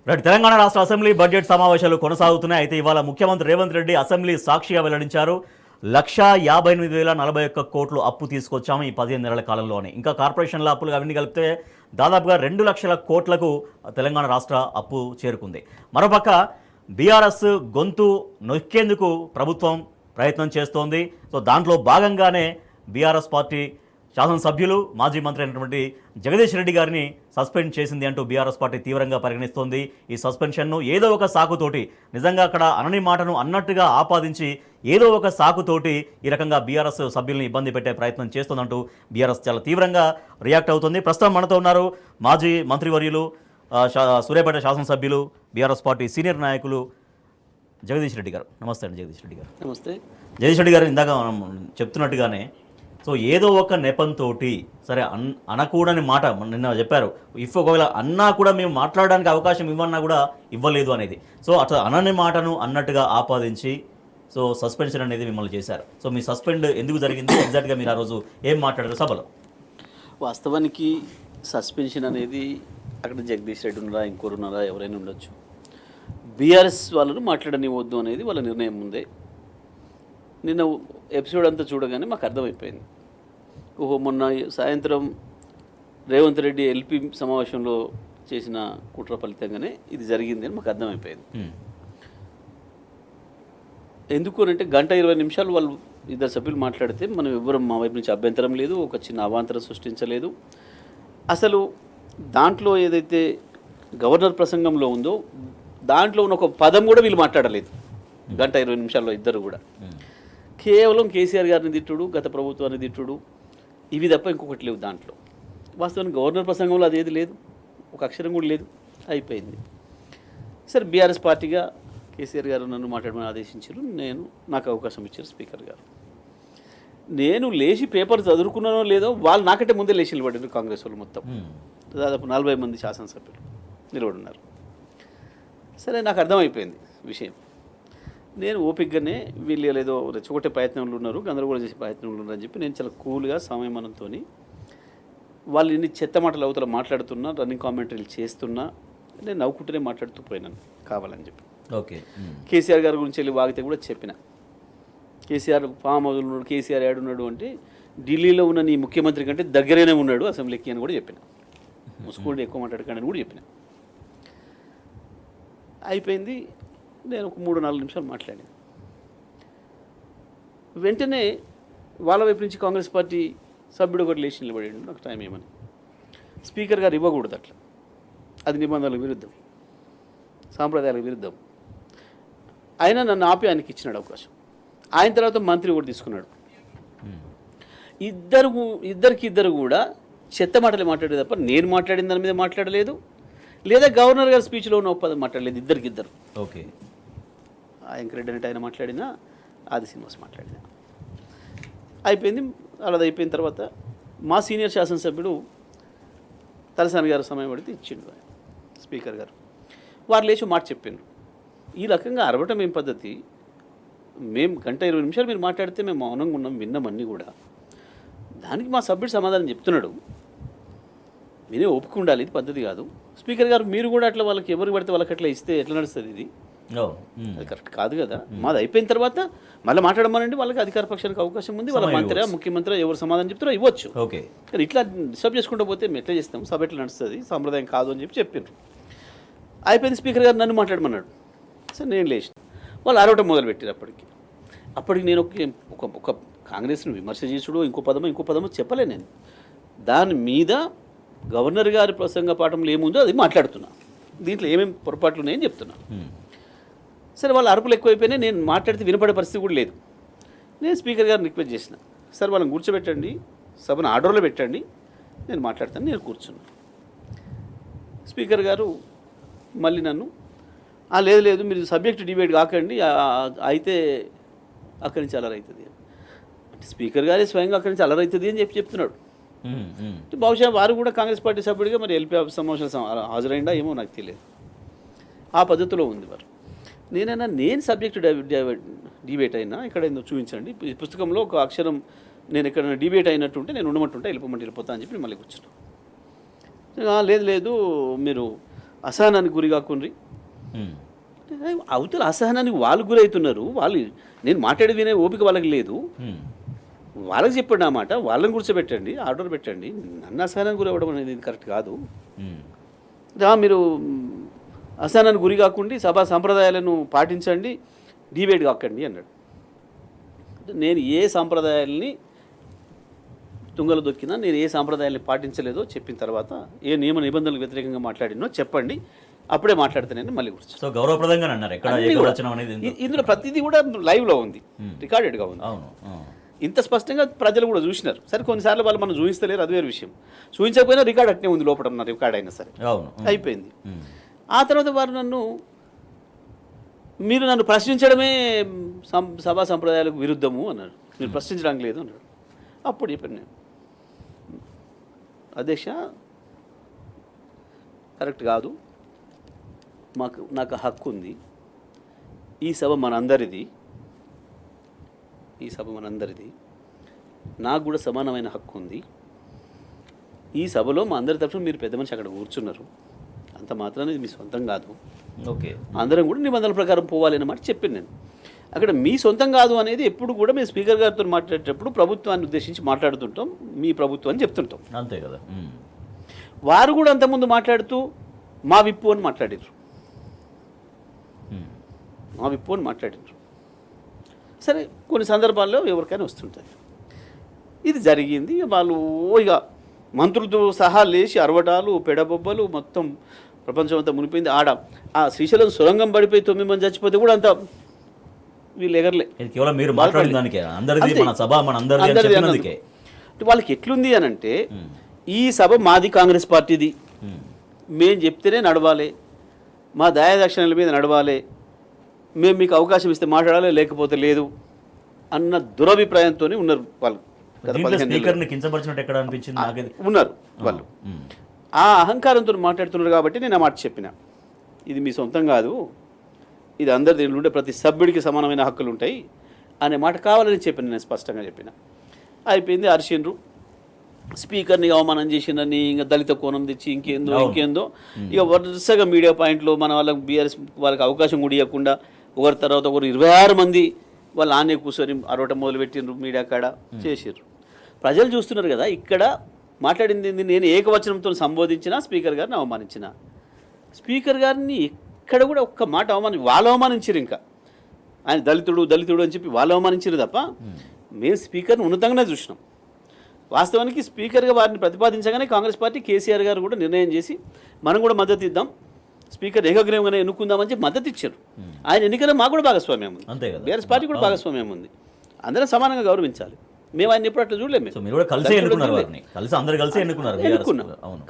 తెలంగాణ రాష్ట్ర assembly budget సమావేశాలు కొనసాగుతున్నాయి. అయితే ఇవాళ ముఖ్యమంత్రి రేవంత్ రెడ్డి అసెంబ్లీ సాక్షిగా వెల్లడించారు. 1,58,041 కోట్లు అప్పు తీసుకొచ్చాము ఈ 15 నెలల కాలంలోనే. ఇంకా కార్పొరేషన్ల అప్పులు అవన్నీ కలిపితే దాదాపుగా 2 లక్షల కోట్లకు తెలంగాణ రాష్ట్ర అప్పు చేరుకుంది. మరోపక్క బీఆర్ఎస్ గొంతు నొక్కేందుకు ప్రభుత్వం ప్రయత్నం చేస్తోంది. సో దాంట్లో భాగంగానే బీఆర్ఎస్ పార్టీ శాసనసభ్యులు మాజీ మంత్రి అయినటువంటి జగదీష్ రెడ్డి గారిని సస్పెండ్ చేసింది అంటూ బీఆర్ఎస్ పార్టీ తీవ్రంగా పరిగణిస్తోంది. ఈ సస్పెన్షన్ను ఏదో ఒక సాకుతోటి, నిజంగా అక్కడ అనని మాటను అన్నట్టుగా ఆపాదించి ఏదో ఒక సాకుతోటి ఈ రకంగా బీఆర్ఎస్ సభ్యుల్ని ఇబ్బంది పెట్టే ప్రయత్నం చేస్తుందంటూ బీఆర్ఎస్ చాలా తీవ్రంగా రియాక్ట్ అవుతుంది. ప్రస్తుతం మనతో ఉన్నారు మాజీ మంత్రివర్యులు, సూర్యాపేట శాసనసభ్యులు, బీఆర్ఎస్ పార్టీ సీనియర్ నాయకులు జగదీష్ రెడ్డి గారు. నమస్తే అండి జగదీష్ రెడ్డి గారు. నమస్తే. జగదీష్ రెడ్డి గారు, ఇందాక మనం చెప్తున్నట్టుగానే సో ఏదో ఒక నెపంతో సరే అనకూడని మాట నిన్న చెప్పారు. ఒకవేళ అన్నా కూడా మేము మాట్లాడడానికి అవకాశం ఇవ్వన్నా కూడా ఇవ్వలేదు అనేది. సో అట్లా అనని మాటను అన్నట్టుగా ఆపాదించి సో సస్పెన్షన్ అనేది మిమ్మల్ని చేశారు. సో మీ సస్పెండ్ ఎందుకు జరిగింది, ఎగ్జాక్ట్గా మీరు ఆ రోజు ఏం మాట్లాడారు సభలో? వాస్తవానికి సస్పెన్షన్ అనేది అక్కడ జగదీష్ రెడ్డి ఉన్నారా, ఇంకోరు ఉన్నారా, ఎవరైనా ఉండొచ్చు. బీఆర్ఎస్ వాళ్ళను మాట్లాడనివ్వద్దు అనేది వాళ్ళ నిర్ణయం ఉందే. నిన్న ఎపిసోడ్ అంతా చూడగానే మాకు అర్థమైపోయింది. ఓహో, మొన్న సాయంత్రం రేవంత్ రెడ్డి ఎల్పి సమావేశంలో చేసిన కుట్ర ఫలితంగానే ఇది జరిగింది అని మాకు అర్థమైపోయింది. ఎందుకు అంటే 1:20 వాళ్ళు ఇద్దరు సభ్యులు మాట్లాడితే మనం ఎవ్వరం మా వైపు నుంచి అభ్యంతరం లేదు, ఒక చిన్న అవాంతరం సృష్టించలేదు. అసలు దాంట్లో ఏదైతే గవర్నర్ ప్రసంగంలో ఉందో దాంట్లో ఉన్న ఒక పదం కూడా వీళ్ళు మాట్లాడలేదు 1:20 ఇద్దరు కూడా. కేవలం కేసీఆర్ గారిని తిట్టుడు, గత ప్రభుత్వాన్ని తిట్టుడు, ఇవి తప్ప ఇంకొకటి లేవు దాంట్లో. వాస్తవానికి గవర్నర్ ప్రసంగంలో అదేది లేదు, ఒక అక్షరం కూడా లేదు. అయిపోయింది. సరే, బీఆర్ఎస్ పార్టీగా కేసీఆర్ గారు నన్ను మాట్లాడమని ఆదేశించారు. నాకు అవకాశం ఇచ్చారు స్పీకర్ గారు. నేను లేచి పేపర్ చదువుకున్నానో లేదో వాళ్ళు నాకంటే ముందే లేచి నిలబడ్డారు. కాంగ్రెస్ వాళ్ళు మొత్తం దాదాపు 40 మంది శాసనసభ్యులు నిలబడున్నారు. సరే, నాకు అర్థమైపోయింది విషయం. నేను ఓపికగానే వీళ్ళు లేదో రెచ్చగొట్టే ప్రయత్నంలో ఉన్నారు, గందరగోళం చేసే ప్రయత్నంలో ఉన్నారు అని చెప్పి నేను చాలా కూల్గా సమయమనంతో వాళ్ళు ఇన్ని చెత్త మాటలు అవతల మాట్లాడుతున్నా, రన్నింగ్ కామెంటరీలు చేస్తున్నా నేను నవ్వుకుంటూనే మాట్లాడుతూ పోయినాను కావాలని చెప్పి. ఓకే. కేసీఆర్ గారి గురించి వెళ్ళి వాగితే కూడా చెప్పిన. కేసీఆర్ ఫామ్ హౌస్లో ఉన్నాడు, కేసీఆర్ ఏడున్నాడు అంటే ఢిల్లీలో ఉన్న నీ ముఖ్యమంత్రి కంటే దగ్గరేనే ఉన్నాడు అసెంబ్లీకి అని కూడా చెప్పిన. ముసుగుడు ఎక్కువ మాట్లాడకండి అని కూడా చెప్పిన. అయిపోయింది. నేను ఒక 3-4 నిమిషాలు మాట్లాడాను. వెంటనే వాళ్ళ వైపు నుంచి కాంగ్రెస్ పార్టీ సభ్యుడు ఒకటి లేచి నిలబడాడు. నాకు టైం ఏమని స్పీకర్ గారు ఇవ్వకూడదు అట్లా, అది నిబంధనలకు విరుద్ధం, సాంప్రదాయాలకు విరుద్ధం. ఆయన నన్ను ఆపి ఆయనకి ఇచ్చినాడు అవకాశం. ఆయన తర్వాత మంత్రి కూడా తీసుకున్నాడు. ఇద్దరు కూడా చెత్త మాటలు మాట్లాడేది తప్ప నేను మాట్లాడిన దాని మీద మాట్లాడలేదు, లేదా గవర్నర్ గారి స్పీచ్లో ఉన్న ఒప్పందం మాట్లాడలేదు. ఇద్దరు. ఓకే. వెంకరెడ్డి అనేటి ఆయన మాట్లాడినా, ఆది శ్రీనివాస్ మాట్లాడినా. అయిపోయింది. అలా అయిపోయిన తర్వాత మా సీనియర్ శాసనసభ్యుడు తలసాని గారు సమయం పడితే ఇచ్చిండు స్పీకర్ గారు. వారు లేచి మాట చెప్పిండ్రు, ఈ రకంగా అరవటం ఏం పద్ధతి, మేము 1:20 మీరు మాట్లాడితే మేము మౌనంగా ఉన్నాం, విన్నాం అన్నీ కూడా. దానికి మా సభ్యుడు సమాధానం చెప్తున్నాడు. వినే ఓపిక ఉండాలి, ఇది పద్ధతి కాదు. స్పీకర్ గారు మీరు కూడా అట్లా వాళ్ళకి ఎవరికి పడితే వాళ్ళకి అట్లా ఇస్తే ఎట్లా నడుస్తుంది, ఇది అది కరెక్ట్ కాదు కదా. మాది అయిపోయిన తర్వాత మళ్ళీ మాట్లాడమనండి, వాళ్ళకి అధికార పక్షానికి అవకాశం ఉంది. వాళ్ళ మంత్రి ముఖ్యమంత్రి ఎవరు సమాధానం చెప్తారో ఇవ్వచ్చు. ఓకే. ఇట్లా డిస్టర్బ్ చేసుకుంటూ పోతే మేము ఎట్లా చేస్తాం, సభ ఎట్లా నడుస్తుంది, సాంప్రదాయం కాదు అని చెప్పిండ్రు. అయిపోయింది. స్పీకర్ గారు నన్ను మాట్లాడమన్నాడు. సరే, నేను లేచిన. వాళ్ళు అరవటం మొదలుపెట్టారు. అప్పటికి నేను ఒక కాంగ్రెస్ను విమర్శ చేసుడు, ఇంకో పదమో చెప్పలే. నేను దాని మీద గవర్నర్ గారి ప్రసంగ పాఠంలో ఏముందో అది మాట్లాడుతున్నా, దీంట్లో ఏమేమి పొరపాట్లు ఉన్నాయని చెప్తున్నా. సరే, వాళ్ళ అరుపులు ఎక్కువైపోయినాయి. నేను మాట్లాడితే వినపడే పరిస్థితి కూడా లేదు. నేను స్పీకర్ గారిని రిక్వెస్ట్ చేసిన, సార్ వాళ్ళని కూర్చోబెట్టండి, సభను ఆర్డర్లో పెట్టండి, నేను మాట్లాడతాను. నేను కూర్చున్నాను. స్పీకర్ గారు మళ్ళీ నన్ను లేదు మీరు సబ్జెక్ట్ డిబేట్ కాకండి, అయితే అక్కడి నుంచి అలరైతుంది అంటే స్పీకర్ గారే స్వయంగా అక్కడి నుంచి అలరైతుంది అని చెప్తున్నాడు. బహుశా వారు కూడా కాంగ్రెస్ పార్టీ సభ్యుడిగా మరి ఎల్పీ సమావేశం హాజరైందా ఏమో నాకు తెలియదు. ఆ పద్ధతిలో ఉంది వారు. నేను సబ్జెక్ట్ డిబేట్ అయినా ఎక్కడైనా చూపించండి, ఈ పుస్తకంలో ఒక అక్షరం నేను ఎక్కడైనా డిబేట్ అయినట్టుంటే నేను ఉండమంటుంటే వెళ్ళిపోతా అని చెప్పి మళ్ళీ కూర్చున్నాను. లేదు మీరు అసహనానికి గురి కాకుండ్రి. అవతల అసహనానికి వాళ్ళు గురవుతున్నారు. వాళ్ళు నేను మాట్లాడి వినే ఓపిక వాళ్ళకి లేదు. వాళ్ళకి చెప్పండి ఆ మాట, వాళ్ళని కూర్చోబెట్టండి, ఆర్డర్ పెట్టండి. నన్ను అసహనానికి గురి అవ్వడం అనేది కరెక్ట్ కాదు. మీరు అసహనానికి గురి కాకుండా సభా సంప్రదాయాలను పాటించండి, డిబేట్ కాకండి అన్నాడు. నేను ఏ సాంప్రదాయాల్ని తుంగలు దొక్కినా, నేను ఏ సాంప్రదాయాల్ని పాటించలేదో చెప్పిన తర్వాత, ఏ నియమ నిబంధనలకు వ్యతిరేకంగా మాట్లాడినో చెప్పండి, అప్పుడే మాట్లాడుతానని మళ్ళీ కూర్చో. సో గౌరవప్రదంగా అన్నారు. ఇందులో ప్రతిదీ కూడా లైవ్లో ఉంది, రికార్డెడ్గా ఉంది. ఇంత స్పష్టంగా ప్రజలు కూడా చూసినారు. సరే కొన్నిసార్లు వాళ్ళు మనం చూపిస్తలేరు, అది వేరే విషయం. చూపించకపోయినా రికార్డ్ అట్నే ఉంది లోపల, ఉన్న రికార్డ్ అయినా సరే అయిపోయింది. ఆ తర్వాత వారు మీరు నన్ను ప్రశ్నించడమే సభా సంప్రదాయాలకు విరుద్ధము అన్నారు. మీరు ప్రశ్నించడానికి లేదు అన్నాడు. అప్పుడు చెప్పాను నేను, అధ్యక్ష కరెక్ట్ కాదు, నాకు హక్కు ఉంది, ఈ సభ మనందరిది, నాకు కూడా సమానమైన హక్కు ఉంది. ఈ సభలో మా అందరి తరఫున మీరు పెద్ద మనిషి అక్కడ కూర్చున్నారు, అంత మాత్రాన్ని ఇది మీ సొంతం కాదు, ఓకే అందరం కూడా నిబంధనల ప్రకారం పోవాలి అన్నమాట చెప్పాను నేను. అక్కడ మీ సొంతం కాదు అనేది ఎప్పుడు కూడా మేము స్పీకర్ గారితో మాట్లాడేటప్పుడు ప్రభుత్వాన్ని ఉద్దేశించి మాట్లాడుతుంటాం, మీ ప్రభుత్వాన్ని చెప్తుంటాం, అంతే కదా. వారు కూడా అంతకుముందు మాట్లాడుతూ మా విప్పు అని మాట్లాడారు, సరే కొన్ని సందర్భాల్లో ఎవరికైనా వస్తుంటుంది. ఇది జరిగింది. వాళ్ళు ఇక మంత్రులతో సహా లేచి అరవటాలు, పెడబొబ్బలు, మొత్తం ప్రపంచం అంతా మునిపోయింది. ఆ శ్రీశైలం సొరంగం పడిపోయి 9 మంది చచ్చిపోతే కూడా అంత వీళ్ళు ఎగరలే. వాళ్ళకి ఎట్లుంది అని అంటే, ఈ సభ మాది, కాంగ్రెస్ పార్టీది, మేము చెప్తేనే నడవాలి, మా దయాదక్షిణల మీద నడవాలి, మేము మీకు అవకాశం ఇస్తే మాట్లాడాలి, లేకపోతే లేదు అన్న దురభిప్రాయంతో ఉన్నారు వాళ్ళు. ఉన్నారు వాళ్ళు. ఆ అహంకారంతో మాట్లాడుతున్నారు కాబట్టి నేను ఆ మాట చెప్పిన, ఇది మీ సొంతం కాదు, ఇది అందరి దీనిలో ఉండే ప్రతి సభ్యుడికి సమానమైన హక్కులు ఉంటాయి అనే మాట కావాలని చెప్పిన, నేను స్పష్టంగా చెప్పిన. అయిపోయింది. అరిసిండ్రు, స్పీకర్ని అవమానం చేసిందని, ఇంకా దళిత కోణం తెచ్చి ఇంకేందో ఇక వరుసగా మీడియా పాయింట్లో మన వాళ్ళకి బీఆర్ఎస్ వాళ్ళకి అవకాశం కూడా ఇవ్వకుండా ఒకరి తర్వాత ఒకరు 26 మంది వాళ్ళు ఆనే కూర్చొని అరవటం మొదలుపెట్టిండ్రు, మీడియా కాడ చేసిర్రు. ప్రజలు చూస్తున్నారు కదా, ఇక్కడ మాట్లాడింది నేను ఏకవచనంతో సంబోధించిన, స్పీకర్ గారిని అవమానించిన. స్పీకర్ గారిని ఎక్కడ కూడా ఒక్క మాట వాళ్ళు అవమానించారు. ఇంకా ఆయన దళితుడు అని చెప్పి వాళ్ళు అవమానించారు తప్ప మేము స్పీకర్ని ఉన్నతంగానే చూసినాం. వాస్తవానికి స్పీకర్గా వారిని ప్రతిపాదించగానే కాంగ్రెస్ పార్టీ కేసీఆర్ గారు కూడా నిర్ణయం చేసి మనం కూడా మద్దతు ఇద్దాం, స్పీకర్ ఏకగ్రీవంగానే ఎన్నుకుందామని చెప్పి మద్దతు ఇచ్చారు. ఆయన ఎన్నికల్లో మాకు కూడా భాగస్వామ్యం ఉంది, బీఆర్ఎస్ పార్టీ కూడా భాగస్వామ్యం ఉంది. అందరం సమానంగా గౌరవించాలి. మేము ఆయన ఎప్పుడు అట్లా చూడలేము.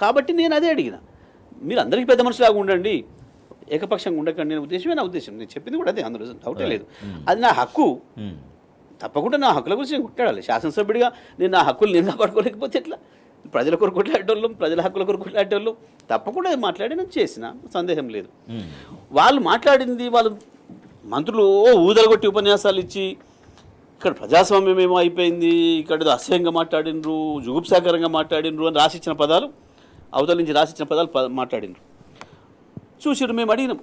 కాబట్టి నేను అదే అడిగిన, మీరు అందరికీ పెద్ద మనుషులాగా ఉండండి, ఏకపక్షంగా ఉండకండి అనే ఉద్దేశమే నా ఉద్దేశం. నేను చెప్పింది కూడా అదే, అందులో డౌటే లేదు. అది నా హక్కు, తప్పకుండా నా హక్కుల గురించి నేను కొట్లాడాలి. శాసనసభ్యుడిగా నేను నా హక్కులు నేను కాపాడుకోలేకపోతే ఎట్లా? ప్రజల కొరకు కొట్లాడేటోళ్ళం, ప్రజల హక్కుల కొరకు కొట్లాడేటోళ్ళం, తప్పకుండా మాట్లాడి నేను చేసిన, సందేహం లేదు. వాళ్ళు మాట్లాడింది, వాళ్ళు మంత్రులు ఊదలగొట్టి ఉపన్యాసాలు ఇచ్చి ఇక్కడ ప్రజాస్వామ్యం ఏమో అయిపోయింది, ఇక్కడ అసహ్యంగా మాట్లాడినరు, జుగుప్సాకరంగా మాట్లాడినరు అని రాసిచ్చిన పదాలు, అవతల నుంచి రాసిచ్చిన పదాలు మాట్లాడినరు. చూసిరు, మేము అడిగినాం.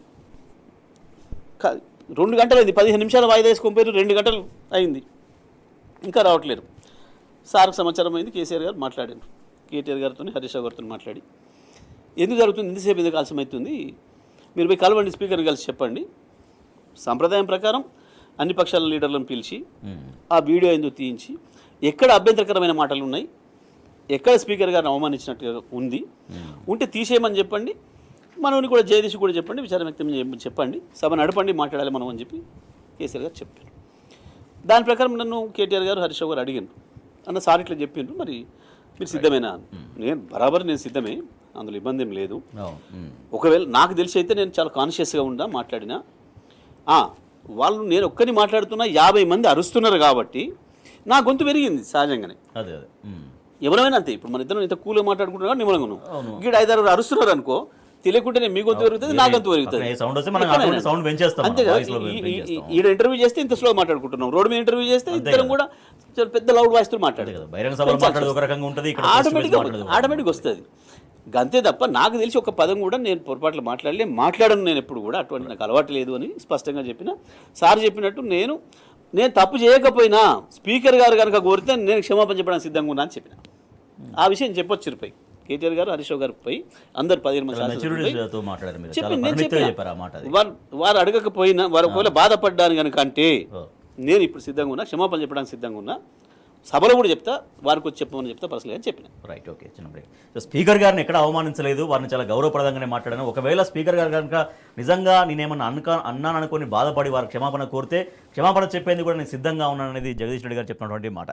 2 గంటలు అయింది, 15 నిమిషాలు వాయిదా వేసుకొని పోయారు, 2 గంటలు అయింది, ఇంకా రావట్లేదు. సార్కు సమాచారం అయింది, కేసీఆర్ గారు మాట్లాడారు, కేటీఆర్ గారితో హరీష్ రావు గారితో మాట్లాడి, ఎందుకు జరుగుతుంది, ఇంతసేపు ఎందుకు ఆలస్యం అవుతుంది, మీరు పోయి కలవండి, స్పీకర్ని కలిసి చెప్పండి, సంప్రదాయం ప్రకారం అన్ని పక్షాల లీడర్లను పిలిచి ఆ వీడియో ఎందుకు తీయించి, ఎక్కడ అభ్యంతరకరమైన మాటలు ఉన్నాయి, ఎక్కడ స్పీకర్ గారిని అవమానించినట్టుగా ఉంటే తీసేయమని చెప్పండి, మనని కూడా జయదీష్ కూడా చెప్పండి, విచారం వ్యక్తం చెప్పండి, సభ నడపండి, మాట్లాడాలి మనం అని చెప్పి కేసీఆర్ గారు చెప్పారు. దాని ప్రకారం నన్ను కేటీఆర్ గారు హరీష్ రావు గారు అడిగారు, అన్న సార్ ఇట్లా చెప్పిండ్రు, మరి మీరు సిద్ధమేనా? నేను సిద్ధమే, అందులో ఇబ్బంది ఏం లేదు. ఒకవేళ నాకు తెలిసి అయితే నేను చాలా కాన్షియస్గా మాట్లాడినా, వాళ్ళు నేను ఒక్కరిని మాట్లాడుతున్నా 50 మంది అరుస్తున్నారు కాబట్టి నా గొంతు పెరిగింది సహజంగానే. ఎవరైనా అంతే, ఇప్పుడు మన ఇద్దరం ఇంత కూల్గా మాట్లాడుకుంటున్నా నిమ్మలంగా ఇక్కడ 5-6 అరుస్తున్నారు అనుకో, తెలియకుండానే మీ గొంతు పెరుగుతుంది, నా గొంతు పెరుగుతుంది. అంతే కదా. ఈడ ఇంటర్వ్యూ చేస్తే ఇంత స్లో మాట్లాడుకుంటున్నాం, రోడ్డు మీద ఇంటర్వ్యూ చేస్తే ఇద్దరం కూడా పెద్ద లౌడ్ వాయిస్తో మాట్లాడదు, ఆటోమేటిక్ వస్తుంది. అంతే తప్ప నాకు తెలిసి ఒక పదం కూడా నేను పొరపాట్లు మాట్లాడను నేను ఎప్పుడు కూడా, అటువంటి నాకు అలవాటు లేదు అని స్పష్టంగా చెప్పిన. సార్ చెప్పినట్టు నేను తప్పు చేయకపోయినా స్పీకర్ గారు కనుక కోరితే నేను క్షమాపణ చెప్పడానికి సిద్ధంగా ఉన్నా అని చెప్పిన. ఆ విషయం చెప్పొచ్చు పై కేటీఆర్ గారు, హరీష్ రావు గారు పై అందరు 15 మంది చెప్పి వారు అడగకపోయినా వారు ఒకవేళ బాధపడ్డాను కనుక అంటే నేను ఇప్పుడు సిద్ధంగా ఉన్నా, క్షమాపణ చెప్పడానికి సిద్ధంగా ఉన్నా, సభలో కూడా చెప్తా, వారికి వచ్చి చెప్పమని చెప్తా పర్సనల్ అని చెప్పిన. రైట్, ఓకే, చిన్న బ్రేక్. సో స్పీకర్ గారిని ఎక్కడ అవమానించలేదు, వారిని చాలా గౌరవప్రదంగానే మాట్లాడాను. ఒకవేళ స్పీకర్ గారు కనుక నిజంగా నేనేమన్నా అన్నాను అనుకుని బాధపడి వారు క్షమాపణ కోరితే క్షమాపణ చెప్పేందుకు కూడా నేను సిద్ధంగా ఉన్నాను అనేది జగదీష్ రెడ్డి గారు చెప్పినటువంటి మాట.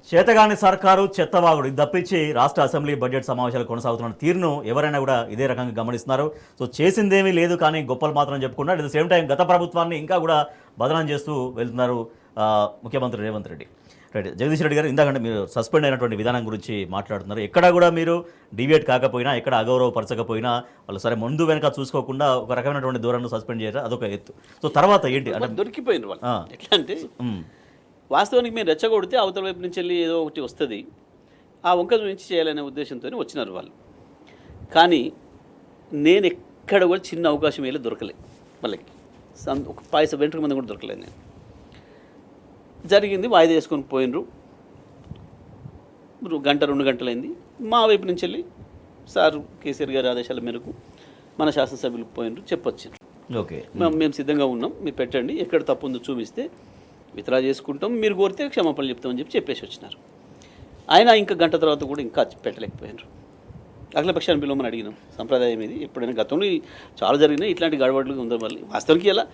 చేతగాని సర్కారు చెత్తవాగుడు ఇది తప్పించి రాష్ట్ర అసెంబ్లీ బడ్జెట్ సమావేశాలు కొనసాగుతున్న తీరును ఎవరైనా కూడా ఇదే రకంగా గమనిస్తున్నారు. సో చేసిందేమీ లేదు కానీ గొప్పలు మాత్రం చెప్పుకున్నారు. అట్ ద సేమ్ టైం గత ప్రభుత్వాన్ని ఇంకా కూడా బదనాం చేస్తూ వెళ్తున్నారు ముఖ్యమంత్రి రేవంత్ రెడ్డి. రైట్, జగదీష్ రెడ్డి గారు, ఇందాకంటే మీరు సస్పెండ్ అయినటువంటి విధానం గురించి మాట్లాడుతున్నారు. ఎక్కడా కూడా మీరు డివియేట్ కాకపోయినా, ఎక్కడ అగౌరవపరచకపోయినా వాళ్ళు సరే ముందు వెనక చూసుకోకుండా ఒక రకమైనటువంటి దూరాన్ని సస్పెండ్ చేయడం అదొక ఎత్తు. సో తర్వాత ఏంటి అంటే దొరికిపోయిన వాళ్ళు ఎట్లా అంటే వాస్తవానికి మేము రెచ్చగొడితే అవతల వైపు నుంచి వెళ్ళి ఏదో ఒకటి వస్తుంది, ఆ వంక నుంచి చేయాలనే ఉద్దేశంతో వచ్చినారు వాళ్ళు. కానీ నేను ఎక్కడ కూడా చిన్న అవకాశం వెళ్ళి దొరకలేదు, వాళ్ళకి ఒక పాయస వెంట్రుక మంది కూడా దొరకలేదు. నేను జరిగింది, వాయిదా వేసుకొని పోయినరు, 1-2 గంటలైంది. మా వైపు నుంచి వెళ్ళి సార్ కేసీఆర్ గారి ఆదేశాల మేరకు మన శాసనసభ్యులకు పోయినరు, చెప్పొచ్చారు. ఓకే, మేము సిద్ధంగా ఉన్నాం, మీరు పెట్టండి, ఎక్కడ తప్పు ఉందో చూపిస్తే విత్డ్రా చేసుకుంటాం, మీరు కోరితే క్షమాపణలు చెప్తామని చెప్పేసి వచ్చినారు. ఆయన ఇంకా గంట తర్వాత కూడా ఇంకా పెట్టలేకపోయినారు. అఖిలపక్షాన్ని పిలవమని అడిగినాం, సంప్రదాయం ఇది. ఎప్పుడైనా గతంలో చాలా జరిగినాయి ఇట్లాంటి గడబడులు ఉందని. మళ్ళీ వాస్తవానికి ఇలా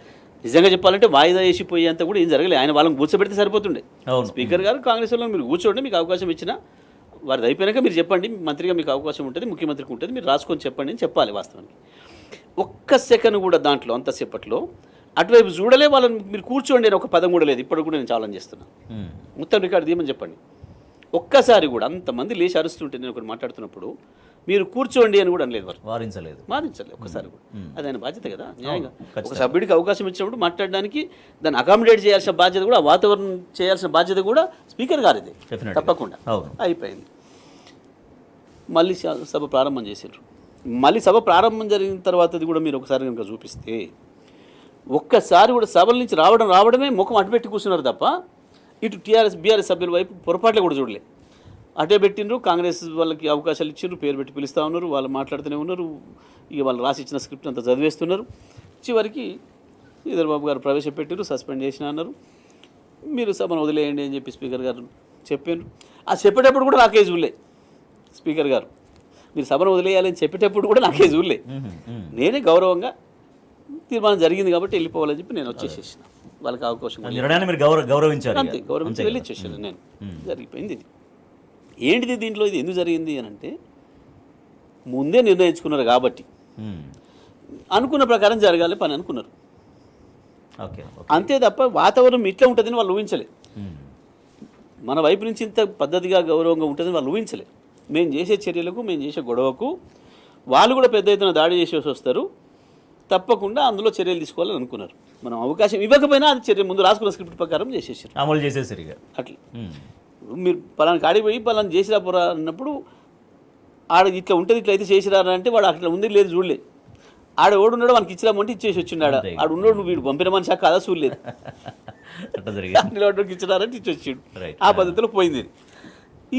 నిజంగా చెప్పాలంటే వాయిదా వేసిపోయేంత కూడా ఏం జరగలేదు. ఆయన వాళ్ళని కూర్చోబెడితే సరిపోతుండే. స్పీకర్ గారు కాంగ్రెస్ వాళ్ళు మీరు కూర్చోండి, మీకు అవకాశం ఇచ్చినా వారిది అయిపోయాక మీరు చెప్పండి, మంత్రిగా మీకు అవకాశం ఉంటుంది, ముఖ్యమంత్రికి ఉంటుంది, మీరు రాసుకొని చెప్పండి అని చెప్పాలి. వాస్తవానికి ఒక్క సెకండ్ కూడా దాంట్లో అంతసేపట్లో అటువైపు చూడలే, వాళ్ళని మీరు కూర్చోండి అని ఒక పదం కూడా లేదు. ఇప్పుడు కూడా నేను ఛాలెంజ్ చేస్తున్నాను, మొత్తం రికార్డు తీయమని చెప్పండి. ఒక్కసారి కూడా అంతమంది లేచి అరుస్తుంటే నేను ఒకటి మాట్లాడుతున్నప్పుడు మీరు కూర్చోండి అని కూడా అనలేదు, వారించలేదు ఒక్కసారి కూడా. అది ఆయన బాధ్యత కదా, న్యాయంగా ఒక సభ్యుడికి అవకాశం ఇచ్చినప్పుడు మాట్లాడడానికి దాన్ని అకామిడేట్ చేయాల్సిన బాధ్యత కూడా, వాతావరణం చేయాల్సిన బాధ్యత కూడా స్పీకర్ గారిదే తప్పకుండా. అయిపోయింది, మళ్ళీ సభ ప్రారంభం చేసారు. మళ్ళీ సభ ప్రారంభం జరిగిన తర్వాతది కూడా మీరు ఒకసారి కనుక చూపిస్తే ఒక్కసారి కూడా సభల నుంచి రావడమే ముఖం అటుపెట్టి కూర్చున్నారు తప్ప ఇటు బీఆర్ఎస్ సభ్యుల వైపు పొరపాట్లు కూడా చూడలే. అటే పెట్టినరు, కాంగ్రెస్ వాళ్ళకి అవకాశాలు ఇచ్చిండ్రు, పేరు పెట్టి పిలుస్తూ ఉన్నారు, వాళ్ళు మాట్లాడుతూనే ఉన్నారు, ఇక వాళ్ళు రాసి ఇచ్చిన స్క్రిప్ట్ అంతా చదివేస్తున్నారు. చివరికి శ్రీధర్ బాబు గారు ప్రవేశపెట్టారు, సస్పెండ్ చేసిన అన్నారు, మీరు సభను వదిలేయండి అని చెప్పి స్పీకర్ గారు చెప్పారు. ఆ చెప్పేటప్పుడు కూడా నాకే చూడలే స్పీకర్ గారు, మీరు సభను వదిలేయాలని చెప్పేటప్పుడు కూడా నాకే చూడలే. నేనే గౌరవంగా తీర్మానం జరిగింది కాబట్టి వెళ్ళిపోవాలని చెప్పి నేను వచ్చేసేసిన, వాళ్ళకి అవకాశం గౌరవించారు, అంతే, గౌరవించి వెళ్ళి వచ్చేసాను నేను. జరిగిపోయింది ఇది. ఏంటిది దీంట్లో ఇది ఎందుకు జరిగింది అని అంటే ముందే నిర్ణయించుకున్నారు కాబట్టి అనుకున్న ప్రకారం జరగాలి పని అనుకున్నారు, అంతే తప్ప వాతావరణం ఇట్లా ఉంటుందని వాళ్ళు ఊహించలే. మన వైపు నుంచి ఇంత పద్ధతిగా గౌరవంగా ఉంటుందని వాళ్ళు ఊహించలే. మేము చేసే చర్యలకు, మేము చేసే గొడవకు వాళ్ళు కూడా పెద్ద ఎత్తున దాడి చేసేసి వస్తారు, తప్పకుండా అందులో చర్యలు తీసుకోవాలని అనుకున్నారు. మనం అవకాశం ఇవ్వకపోయినా అది చర్య ముందు రాసుకున్న స్క్రిప్ట్ ప్రకారం చేసేసారు, అమలు చేసేసారు. అట్లా మీరు పలానా కాడికి పోయి పలానా చేసిరా పోరా అన్నప్పుడు ఆడ ఇట్లా ఉంటుంది, ఇట్లా అయితే చేసిరా అంటే వాడు అట్లా ఉంది లేదు చూడలే. ఆడ ఓడు ఉన్నాడు, మనకి ఇచ్చిరామంటే ఇచ్చేసి వచ్చిండు. ఆడ ఉన్నాడు, నువ్వు వీడు పంపిన మనిషి కాదా చూడలేదు, ఇచ్చినారంటే ఇచ్చి వచ్చిండు. ఆ పద్ధతిలో పోయింది.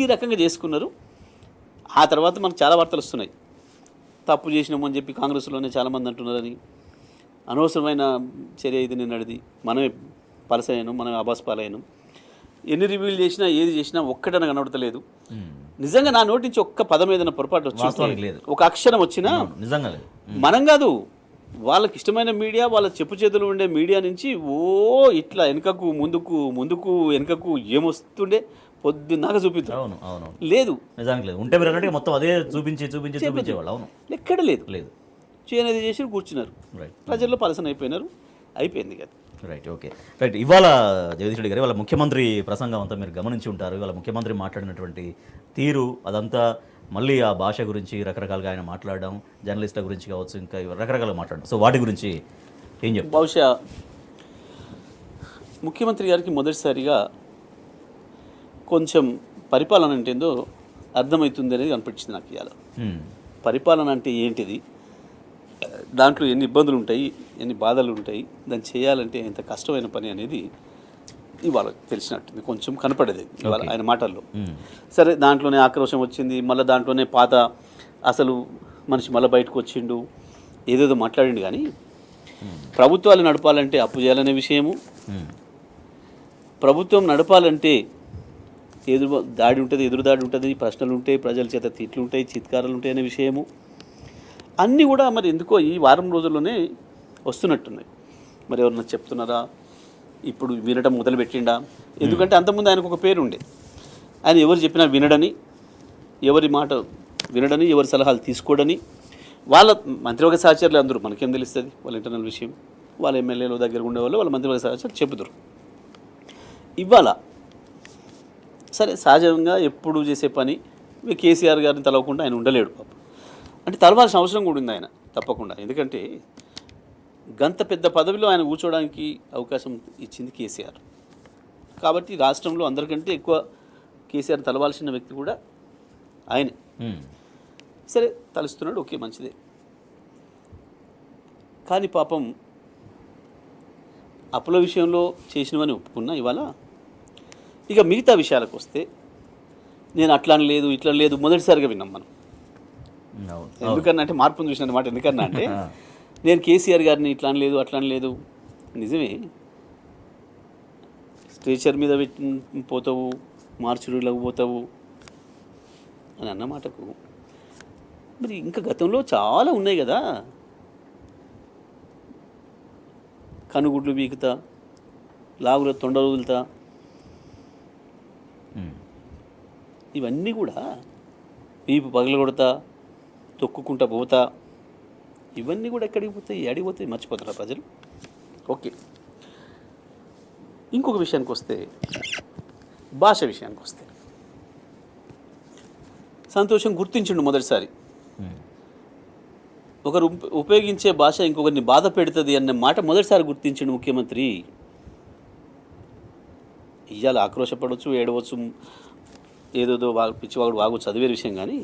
ఈ రకంగా చేసుకున్నారు. ఆ తర్వాత మనకు చాలా వార్తలు వస్తున్నాయి, తప్పు చేసినాము అని చెప్పి కాంగ్రెస్లోనే చాలామంది అంటున్నారని. అనవసరమైన చర్య ఇది నిన్నటిది, మనమే పలసయ్యాను, మనమే అబాస్పాలయ్యాను. ఎన్ని రివ్యూలు చేసినా ఏది చేసినా ఒక్కటన కనబడతలేదు. నిజంగా నా నోటి నుంచి ఒక్క పదం ఏదైనా పొరపాటు వచ్చి ఒక అక్షరం వచ్చినా మనం కాదు, వాళ్ళకి ఇష్టమైన మీడియా, వాళ్ళ చెప్పు చేతులు ఉండే మీడియా నుంచి ఇట్లా వెనుకకు ముందుకు ముందుకు వెనుకకు ఏమొస్తుండే పొద్దున్నాక చూపిద్దాం లేదు, ఉంటే మొత్తం అదే చూపించేవాళ్ళు. ఎక్కడ లేదు, చేయనేది చేసి కూర్చున్నారు, ప్రజల్లో పలసన అయిపోయింది కదా. Right, okay, right. ఇవాళ జగదీష్ రెడ్డి గారు వాళ్ళ ముఖ్యమంత్రి ప్రసంగం అంతా మీరు గమనించి ఉంటారు. వాళ్ళ ముఖ్యమంత్రి మాట్లాడినటువంటి తీరు అదంతా, మళ్ళీ ఆ భాష గురించి రకరకాలుగా ఆయన మాట్లాడడం, జర్నలిస్టుల గురించి కావచ్చు, ఇంకా రకరకాలుగా మాట్లాడడం. సో వాటి గురించి ఏం చెప్తారు? బహుశా ముఖ్యమంత్రి గారికి మొదటిసారిగా కొంచెం పరిపాలన అంటే ఏందో అర్థమవుతుంది అనేది అనిపించింది నాకు ఇవాళ. పరిపాలన అంటే ఏంటిది, దాంట్లో ఎన్ని ఇబ్బందులు ఉంటాయి, ఎన్ని బాధలు ఉంటాయి, దాన్ని చేయాలంటే ఎంత కష్టమైన పని అనేది ఇవాళ తెలిసినట్టుంది, కొంచెం కనపడేది ఇవాళ ఆయన మాటల్లో. సరే, దాంట్లోనే ఆక్రోశం వచ్చింది, మళ్ళీ దాంట్లోనే పాత అసలు మనిషి మళ్ళీ బయటకు వచ్చిండు, ఏదేదో మాట్లాడిండు. కానీ ప్రభుత్వాలు నడపాలంటే అప్పు చేయాలనే విషయము, ప్రభుత్వం నడపాలంటే ఎదురు దాడి ఉంటుంది, ఎదురు దాడి ఉంటుంది, ప్రశ్నలు ఉంటాయి, ప్రజల చేత తిట్లు ఉంటాయి, చిత్కారాలు ఉంటాయి అనే విషయము అన్నీ కూడా మరి ఎందుకో ఈ వారం రోజుల్లోనే వస్తున్నట్టున్నాయి. మరి ఎవరన్నా చెప్తున్నారా, ఇప్పుడు వినడం మొదలుపెట్టిండా? ఎందుకంటే అంతకుముందు ఆయనకు ఒక పేరు ఉండే, ఆయన ఎవరు చెప్పినా వినడని, ఎవరి మాట వినడని, ఎవరి సలహాలు తీసుకోడని. వాళ్ళ మంత్రివర్గ సహచరులు అందరూ, మనకేం తెలుస్తుంది వాళ్ళ ఇంటర్నల్ విషయం, వాళ్ళ ఎమ్మెల్యేల దగ్గర ఉండేవాళ్ళు వాళ్ళ మంత్రివర్గ సహచరులు చెబుతారు. ఇవాళ సరే, సహజంగా ఎప్పుడు చేసే పని కేసీఆర్ గారిని తలవకుండా ఆయన ఉండలేడు పాపం. అంటే తలవాల్సిన అవసరం కూడా ఉంది ఆయన తప్పకుండా. ఎందుకంటే గంత పెద్ద పదవిలో ఆయన కూర్చోవడానికి అవకాశం ఇచ్చింది కేసీఆర్. కాబట్టి రాష్ట్రంలో అందరికంటే ఎక్కువ కేసీఆర్ తలవాల్సిన వ్యక్తి కూడా ఆయనే. సరే, తలుస్తున్నాడు, ఓకే, మంచిదే. కానీ పాపం అప్పుల విషయంలో చేసినవని ఒప్పుకున్నా. ఇవాళ ఇక మిగతా విషయాలకు వస్తే, నేను అట్లా లేదు ఇట్లా లేదు మొదటిసారిగా విన్నాం మనం. ఎందుకన్నా అంటే మార్పును చూసిన మాట. ఎందుకన్నా అంటే నేను కేసీఆర్ గారిని ఇట్లా లేదు అట్లా లేదు, నిజమే, స్ట్రెచర్ మీద పోతావు, మార్చురీలకు పోతావు అని అన్న మాటకు మరి ఇంకా గతంలో చాలా ఉన్నాయి కదా, కనుగుడ్లు బీకుతా, లాగుల తొండ వదులుతా, ఇవన్నీ కూడా వీపు పగలగొడతా, తొక్కుకుంటా పోతా, ఇవన్నీ కూడా ఎక్కడికి పోతాయి, ఏడికి పోతాయి, మర్చిపోతారా ప్రజలు? ఓకే, ఇంకొక విషయానికి వస్తే, భాష విషయానికి వస్తే, సంతోషం గుర్తించిండు మొదటిసారి. ఒకరు ఉపయోగించే భాష ఇంకొకరిని బాధ పెడుతుంది అన్న మాట మొదటిసారి గుర్తించిండు ముఖ్యమంత్రి. ఇవాళ ఆక్రోశపడవచ్చు, ఏడవచ్చు, ఏదోదో పిచ్చివాగుడు వాగవచ్చు, చదివే విషయం. కానీ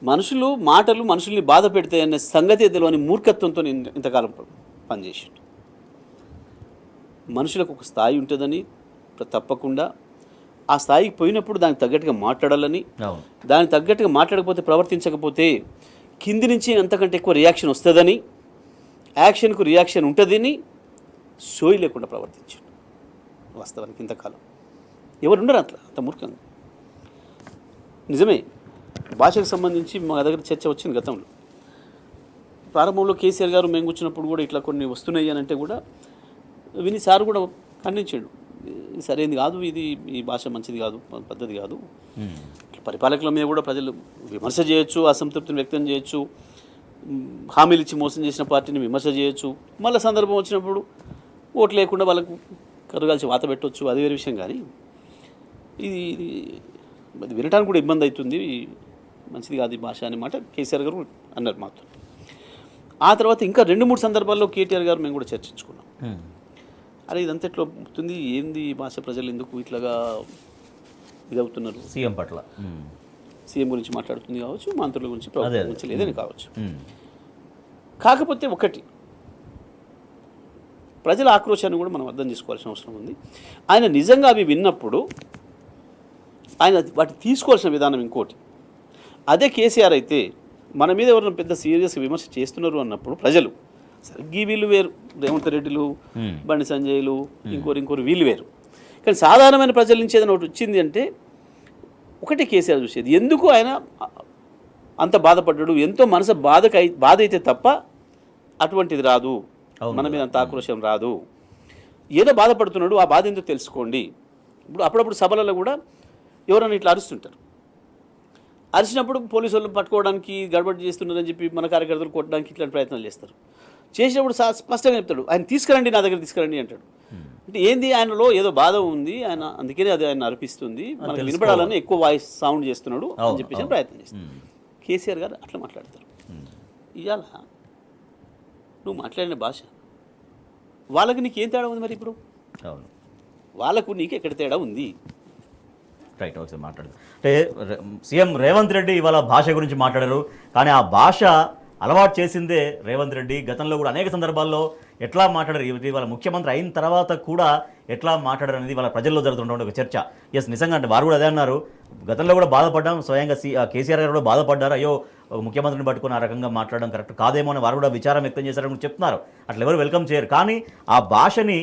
మనుషులు మాటలు మనుషుల్ని బాధ పెడతాయి అనే సంగతి తెలియని మూర్ఖత్వంతో ఇంతకాలం పనిచేసిండు. మనుషులకు ఒక స్థాయి ఉంటుందని, తప్పకుండా ఆ స్థాయికి పోయినప్పుడు దానికి తగ్గట్టుగా మాట్లాడాలని, దానికి తగ్గట్టుగా మాట్లాడకపోతే, ప్రవర్తించకపోతే కింది నుంచి అంతకంటే ఎక్కువ రియాక్షన్ వస్తుందని, యాక్షన్కు రియాక్షన్ ఉంటుందని సోయి లేకుండా ప్రవర్తించాడు. వాస్తవానికి ఇంతకాలం ఎవరుండరు అట్లా, అంత మూర్ఖంగా. నిజమే, భాషకు సంబంధించి మా దగ్గర చర్చ వచ్చింది గతంలో. ప్రారంభంలో కేసీఆర్ గారు మేము కూర్చున్నప్పుడు కూడా ఇట్లా కొన్ని వస్తున్నాయి అని అంటే కూడా విని సార్ కూడా ఖండించాడు. సరైనది కాదు, ఇది ఈ భాష మంచిది కాదు, పద్ధతి కాదు. పరిపాలకుల మీద కూడా ప్రజలు విమర్శ చేయొచ్చు, అసంతృప్తిని వ్యక్తం చేయొచ్చు, హామీలు ఇచ్చి మోసం చేసిన పార్టీని విమర్శ చేయొచ్చు, మళ్ళీ సందర్భం వచ్చినప్పుడు ఓట్లు లేకుండా వాళ్ళకు కరుగాల్చి వాత పెట్టవచ్చు, అది వేరే విషయం. కానీ ఇది వినడానికి కూడా ఇబ్బంది అవుతుంది, మంచిది కాదు ఈ భాష అనే మాట కేసీఆర్ గారు అన్నారు మాతో. ఆ తర్వాత ఇంకా 2-3 సందర్భాల్లో కేటీఆర్ గారు మేము కూడా చర్చించుకున్నాం. అరే ఇదంతా ఎట్లా అవుతుంది, ఏంది ఈ భాష, ప్రజలు ఎందుకు ఇట్లాగా ఇదవుతున్నారు, సీఎం పట్ల, సీఎం గురించి మాట్లాడుతుంది కావచ్చు, మంత్రుల గురించి, ప్రభుత్వం గురించి లేదని కావచ్చు. కాకపోతే ఒకటి, ప్రజల ఆక్రోశాన్ని కూడా మనం అర్థం చేసుకోవాల్సిన అవసరం ఉంది. ఆయన నిజంగా అవి విన్నప్పుడు ఆయన వాటిని తీసుకోవాల్సిన విధానం ఇంకోటి. అదే కేసీఆర్ అయితే మన మీద ఎవరైనా పెద్ద సీరియస్గా విమర్శ చేస్తున్నారు అన్నప్పుడు ప్రజలు సరిగ్గా వీళ్ళు వేరు, రేవంత్ రెడ్డిలు, బండి సంజయ్లు, ఇంకోరు వీళ్ళు వేరు. కానీ సాధారణమైన ప్రజల నుంచి ఏదైనా ఒకటి వచ్చింది అంటే ఒకటే కేసీఆర్ చూసేది, ఎందుకు ఆయన అంత బాధపడ్డాడు, ఎంతో మనసు బాధ అయితే తప్ప అటువంటిది రాదు, మన మీద అంత ఆక్రోశం రాదు. ఏదో బాధపడుతున్నాడు, ఆ బాధ ఎందుకు తెలుసుకోండి. ఇప్పుడు అప్పుడప్పుడు సభలలో కూడా ఎవరైనా ఇట్లా అరుస్తుంటారు, అరిచినప్పుడు పోలీసు వాళ్ళు పట్టుకోవడానికి గడబడి చేస్తున్నారని చెప్పి మన కార్యకర్తలు కొట్టడానికి ఇట్లాంటి ప్రయత్నాలు చేస్తారు. చేసినప్పుడు స్పష్టంగా చెప్తాడు, ఆయన తీసుకురండి, నా దగ్గర తీసుకురండి అంటాడు. అంటే ఏంది, ఆయనలో ఏదో బాధ ఉంది, ఆయన అందుకనే అది ఆయన అర్పిస్తుంది, మనకు వినపడాలని ఎక్కువ వాయిస్ సౌండ్ చేస్తున్నాడు అని చెప్పేసి ప్రయత్నం చేస్తాడు. కేసీఆర్ గారు అట్లా మాట్లాడతారు. ఇవాళ నువ్వు మాట్లాడిన భాష వాళ్ళకి నీకేం తేడా ఉంది? మరి ఇప్పుడు వాళ్ళకు నీకు ఎక్కడ తేడా ఉంది? రైట్, ఒకసారి మాట్లాడదు అంటే సీఎం రేవంత్ రెడ్డి ఇవాళ భాష గురించి మాట్లాడారు. కానీ ఆ భాష అలవాటు చేసిందే రేవంత్ రెడ్డి. గతంలో కూడా అనేక సందర్భాల్లో ఎట్లా మాట్లాడారు, ఇవాళ ముఖ్యమంత్రి అయిన తర్వాత కూడా ఎట్లా మాట్లాడారు అనేది వాళ్ళ ప్రజల్లో జరుగుతుండే ఒక చర్చ. ఎస్, నిజంగా అంటే వారు కూడా అదే అన్నారు. గతంలో కూడా బాధపడ్డాం, స్వయంగా కేసీఆర్ గారు కూడా బాధపడ్డారు. అయ్యో, ఒక ముఖ్యమంత్రిని పట్టుకుని ఆ రకంగా మాట్లాడడం కరెక్ట్ కాదేమో అని వారు కూడా విచారం వ్యక్తం చేశారని చెప్తున్నారు. అట్లా ఎవరు వెల్కమ్ చేయరు. కానీ ఆ భాషని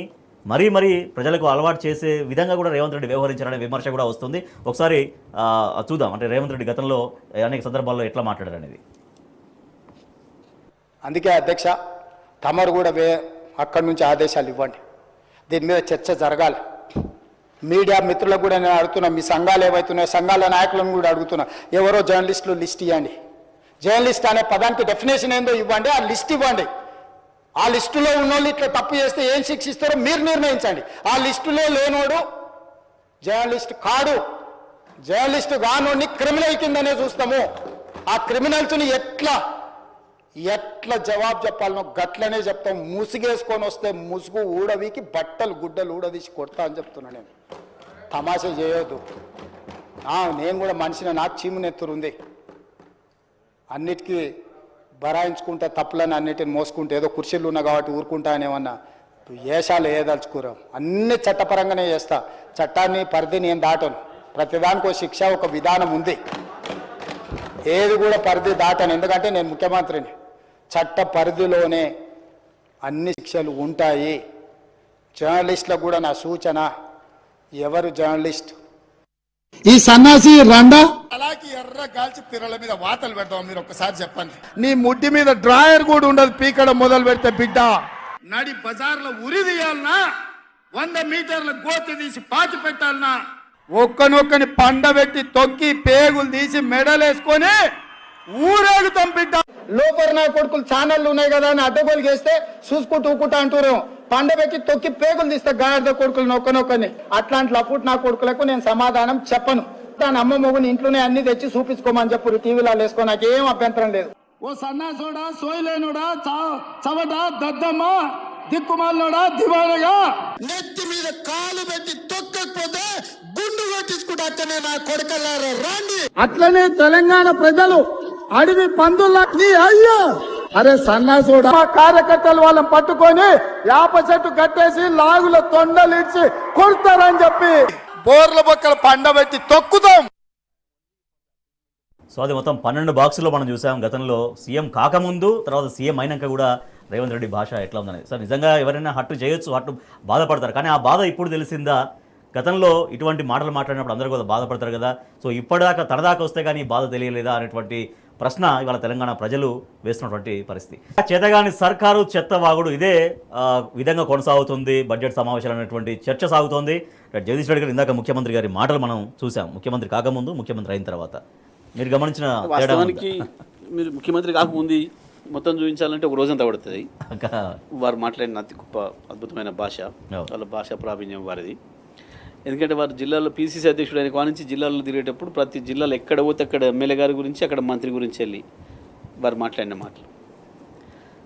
మరీ ప్రజలకు అలవాటు చేసే విధంగా కూడా రేవంత్ రెడ్డి వ్యవహరించారనే విమర్శ కూడా వస్తుంది. ఒకసారి చూద్దాం అంటే రేవంత్ రెడ్డి గతంలో అనేక సందర్భాల్లో ఎట్లా మాట్లాడారు అనేది. అందుకే అధ్యక్ష, తమరు కూడా అక్కడి నుంచి ఆదేశాలు ఇవ్వండి. దీని మీద చర్చ జరగాలి. మీడియా మిత్రులకు కూడా నేను అడుగుతున్నా, మీ సంఘాలు ఏవైతున్నాయో సంఘాల నాయకులను కూడా అడుగుతున్నా, ఎవరో జర్నలిస్టులు లిస్ట్ ఇవ్వండి. జర్నలిస్ట్ అనే పదానికి డెఫినేషన్ ఏందో ఇవ్వండి, ఆ లిస్ట్ ఇవ్వండి. ఆ లిస్టులో ఉన్నోళ్ళు ఇట్లా తప్పు చేస్తే ఏం శిక్షిస్తారో మీరు నిర్ణయించండి. ఆ లిస్టులో లేనోడు జర్నలిస్ట్ కాడు, జర్నలిస్ట్ కానోడిని క్రిమినల్ కిందనే చూస్తాము. ఆ క్రిమినల్స్ని ఎట్లా జవాబు చెప్పాలనో గట్లనే చెప్తాం. ముసుగేసుకొని వస్తే ముసుగు ఊడవికి బట్టలు గుడ్డలు ఊడదీసి కొడతా అని చెప్తున్నా. నేను తమాషా చేయొద్దు. నేను కూడా మనిషిని, నాకు చీమునెత్తురుంది. అన్నిటికీ బరాయించుకుంటా, తప్పులని అన్నిటిని మోసుకుంటే ఏదో కుర్చీలు ఉన్నా కాబట్టి ఊరుకుంటా అని ఏమన్నా ఏషాలు వేయదలుచుకోరాం. అన్ని చట్టపరంగానే చేస్తా. చట్టాన్ని పరిధి నేను దాటను. ప్రతిదానికి శిక్ష, ఒక విధానం ఉంది. ఏది కూడా పరిధి దాటను, ఎందుకంటే నేను ముఖ్యమంత్రిని. చట్ట పరిధిలోనే అన్ని శిక్షలు ఉంటాయి. జర్నలిస్టులకు కూడా నా సూచన, ఎవరు జర్నలిస్ట్ ఈ సన్నాసి రండా అలాగే ఎర్ర గాల్చి పిర్రల మీద వాతలు పెడతాం. మీరు ఒక్కసారి చెప్పండి. నీ ముడ్డి మీద డ్రాయర్ కూడా ఉండదు, పీకడం మొదలు పెడితే బిడ్డ నడి బజార్లో ఉరి తీయాలన్నా, 100 మీటర్ల గోతి తీసి పాతి పెట్టాలన్నా, ఒక్కనొక్కని పండబెట్టి తొక్కి పేగులు తీసి మెడలేసుకొని ఊరేగుతాం బిడ్డ. లోపల నా కొడుకులు ఛానళ్ళు ఉన్నాయి కదా అని అడ్డగోలు చేస్తే చూసుకుంటూ ఊకుంటా అంటారు. పండబెట్టి తొక్కి పేగులు తీస్తే గాడిద కొడుకులు నొక్కనొక్కని. అట్లాంటి లపుట్ నా కొడుకులకు నేను సమాధానం చెప్పను. దాని అమ్మ మొగుని ఇంట్లోనే అన్ని తెచ్చి చూపించుకోమని చెప్పు, టీవీలో వేసుకో, నాకేం అభ్యంతరం లేదు. ఓ సన్నాసోడా, సోయలేనుడా, చవట దద్దమ్మ, దిక్కుమాలనోడా, దివానగా నెత్తి మీద కాలు పెట్టి తొక్కకపోతే గుండు కొట్టించుకుంటే నా కొడుకల్లారా రండి. అట్లనే తెలంగాణ ప్రజలు అడవి పందుల్లా అయ్యో అరే సన్నాసుడా, మా కార్యకర్తలు వాళ్ళని పట్టుకొని యాప చెట్టు కట్టేసి లాగుల తొండలిచ్చి కొడతారని చెప్పి బోర్ల బొక్కలు పండబెట్టి తొక్కుతాం. సో అది మొత్తం 12 బాక్సుల్లో మనం చూసాం. గతంలో సీఎం కాకముందు, తర్వాత సీఎం అయినాక కూడా రేవంత్ రెడ్డి భాష ఎట్లా ఉందనేది. సార్ నిజంగా ఎవరైనా హట్టు చేయొచ్చు, హట్టు బాధపడతారు. కానీ ఆ బాధ ఇప్పుడు తెలిసిందా? గతంలో ఇటువంటి మాటలు మాట్లాడినప్పుడు అందరూ కూడా బాధపడతారు కదా. సో ఇప్పటిదాకా తనదాకా వస్తే కానీ బాధ తెలియలేదా అనేటువంటి ప్రశ్న ఇవాళ తెలంగాణ ప్రజలు వేస్తున్నటువంటి పరిస్థితి. చేతగాని సర్కారు చెత్తవాగుడు ఇదే విధంగా కొనసాగుతుంది. బడ్జెట్ సమావేశాలు అనేటువంటి చర్చ సాగుతోంది. జగదీష్ రెడ్డి గారు ఇందాక ముఖ్యమంత్రి గారి మాటలు మనం చూసాం. ముఖ్యమంత్రి కాకముందు, ముఖ్యమంత్రి అయిన తర్వాత మీరు గమనించిన వాస్తవానికి మీరు ముఖ్యమంత్రి కాకముందు మొత్తం చూపించాలంటే ఒక రోజంతా పడుతుంది. వారు మాట్లాడిన అతి గొప్ప అద్భుతమైన భాష, వాళ్ళ భాషా ప్రావీణ్యం వారిది. ఎందుకంటే వారు జిల్లాలో పీసీసీ అధ్యక్షుడు అయిన కానించి జిల్లాలో తిరిగేటప్పుడు ప్రతి జిల్లాలో ఎక్కడ పోతే అక్కడ ఎమ్మెల్యే గారి గురించి, అక్కడ మంత్రి గురించి వెళ్ళి వారు మాట్లాడిన మాటలు.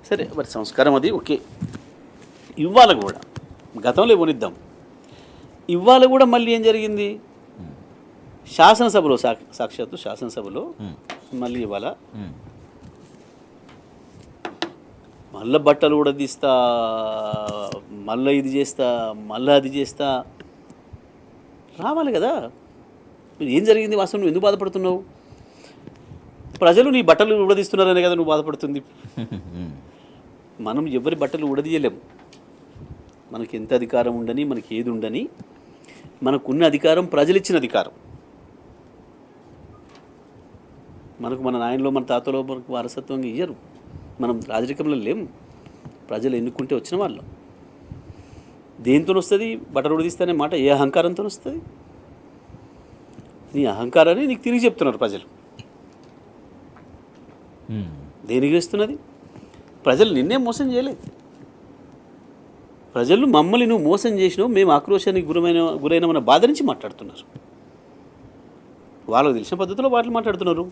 సరే, వారి సంస్కారం అది ఓకే. ఇవాళ కూడా గతంలో కొనిద్దాం. ఇవాళ కూడా మళ్ళీ ఏం జరిగింది? శాసనసభలో సాక్షాత్తు శాసనసభలో మళ్ళీ ఇవాళ మళ్ళీ బట్టలు కూడా తీస్తా, మళ్ళీ ఇది చేస్తా, మళ్ళీ అది చేస్తా రావాలి కదా. ఏం జరిగింది వాస్తవం? నువ్వు ఎందుకు బాధపడుతున్నావు? ప్రజలు నీ బట్టలు ఉడదీస్తున్నారనే కదా నువ్వు బాధపడుతుంది. మనం ఎవరి బట్టలు ఉడదీయలేము. మనకి ఎంత అధికారం ఉండని, మనకి ఏది ఉండని, మనకున్న అధికారం ప్రజలు ఇచ్చిన అధికారం. మనకు మన నాయనలో, మన తాతలో మనకు వారసత్వంగా ఇయ్యరు. మనం రాజరికంలో లేము, ప్రజలు ఎన్నుకుంటే వచ్చిన వాళ్ళం. దేంతో వస్తుంది బట్టలు ఉడదీస్తానే మాట? ఏ అహంకారంతో వస్తుంది? నీ అహంకారాన్ని నీకు తిరిగి చెప్తున్నారు ప్రజలు. దేనికి వేస్తున్నది? ప్రజలు నిన్నే మోసం చేయలేదు. ప్రజలు మమ్మల్ని నువ్వు మోసం చేసినావు, మేము ఆక్రోశానికి గురైన మన బాధ నుంచి మాట్లాడుతున్నారు. వాళ్ళకు తెలిసిన పద్ధతిలో వాళ్ళు మాట్లాడుతున్నారు,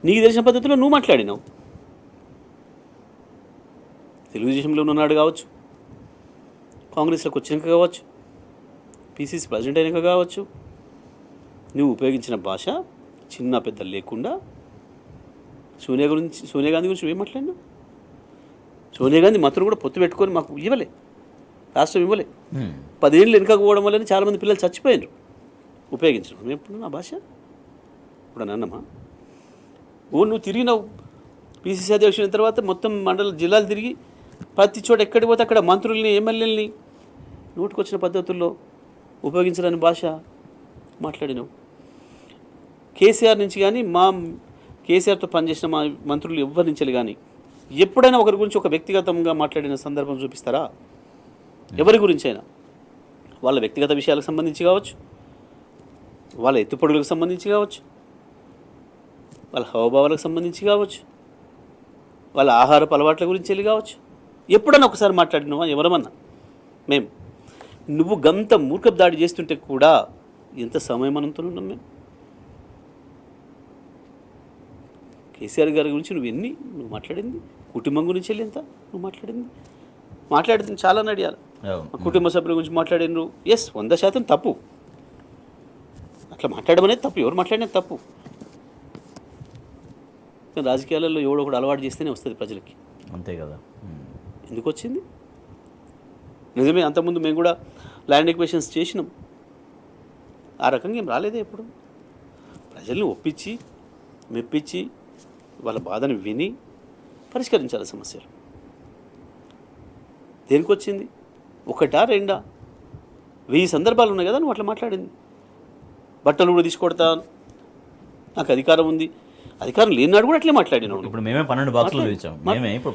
నీకు తెలిసిన పద్ధతిలో నువ్వు మాట్లాడినావు. తెలుగుదేశంలో ఉన్నాడు కావచ్చు, కాంగ్రెస్లోకి వచ్చినాక కావచ్చు, పీసీసీ ప్రెసిడెంట్ అయినాక కావచ్చు, నువ్వు ఉపయోగించిన భాష చిన్న పెద్ద లేకుండా సోనియా గాంధీ గురించి ఏం మాట్లాడినా? సోనియా గాంధీ మాత్రం కూడా పొత్తు పెట్టుకొని మాకు ఇవ్వలే, రాష్ట్రం ఇవ్వలే. 10 ఏళ్ళు వెనుకపోవడం వల్లనే చాలామంది పిల్లలు చచ్చిపోయారు ఉపయోగించడం. మేము ఎప్పుడు నా భాష ఇప్పుడు అన్నమ్మా? నువ్వు తిరిగినావు పిసిసి అధ్యక్షుడు అయిన తర్వాత మొత్తం జిల్లాలు తిరిగి ప్రతి చోట ఎక్కడికి పోతే అక్కడ మంత్రుల్ని ఎమ్మెల్యేలని నోటుకొచ్చిన పద్ధతుల్లో ఉపయోగించడానికి భాష మాట్లాడినావు. కేసీఆర్ నుంచి కానీ కేసీఆర్తో పనిచేసిన మా మంత్రులు ఎవరి నుంచి కానీ ఎప్పుడైనా ఒకరి గురించి ఒక వ్యక్తిగతంగా మాట్లాడిన సందర్భం చూపిస్తారా? ఎవరి గురించి అయినా, వాళ్ళ వ్యక్తిగత విషయాలకు సంబంధించి కావచ్చు, వాళ్ళ ఎత్తుపొడులకు సంబంధించి కావచ్చు, వాళ్ళ హావభావాలకు సంబంధించి కావచ్చు, వాళ్ళ ఆహారపు అలవాట్ల గురించి వెళ్ళి కావచ్చు, ఎప్పుడన్నా ఒకసారి మాట్లాడినావా ఎవరమన్నా? మేము నువ్వు గంత మూర్ఖపు దాడి చేస్తుంటే కూడా ఎంత సమయమనంతో ఉన్నాం మేము. కేసీఆర్ గారి గురించి నువ్వు మాట్లాడింది, కుటుంబం గురించి వెళ్ళి ఎంత నువ్వు మాట్లాడింది చాలా నడియాలి. మా కుటుంబ సభ్యుల గురించి మాట్లాడినరు, 100% తప్పు. అట్లా మాట్లాడడం అనేది తప్పు, ఎవరు మాట్లాడినది తప్పు. రాజకీయాలలో ఎవడో ఒకటి అలవాటు చేస్తేనే వస్తుంది ప్రజలకి, అంతే కదా. ఎందుకు వచ్చింది? నిజమే, అంతకుముందు మేము కూడా ల్యాండ్ ఎక్వేషన్స్ చేసినాం, ఆ రకంగా ఏం రాలేదే. ఎప్పుడు ప్రజల్ని ఒప్పించి మెప్పించి వాళ్ళ బాధను విని పరిష్కరించాలి సమస్యలు. దేనికి వచ్చింది? 1 2 1000 సందర్భాలు ఉన్నాయి కదా నువ్వు అట్లా మాట్లాడింది. బట్టలు కూడా తీసుకొడతా, నాకు అధికారం ఉంది, అధికారం లేనినాడు కూడా అట్లే మాట్లాడినావు. ఇప్పుడు మేమే 12 బాక్సులు ఇచ్చాం. మేమే ఇప్పుడు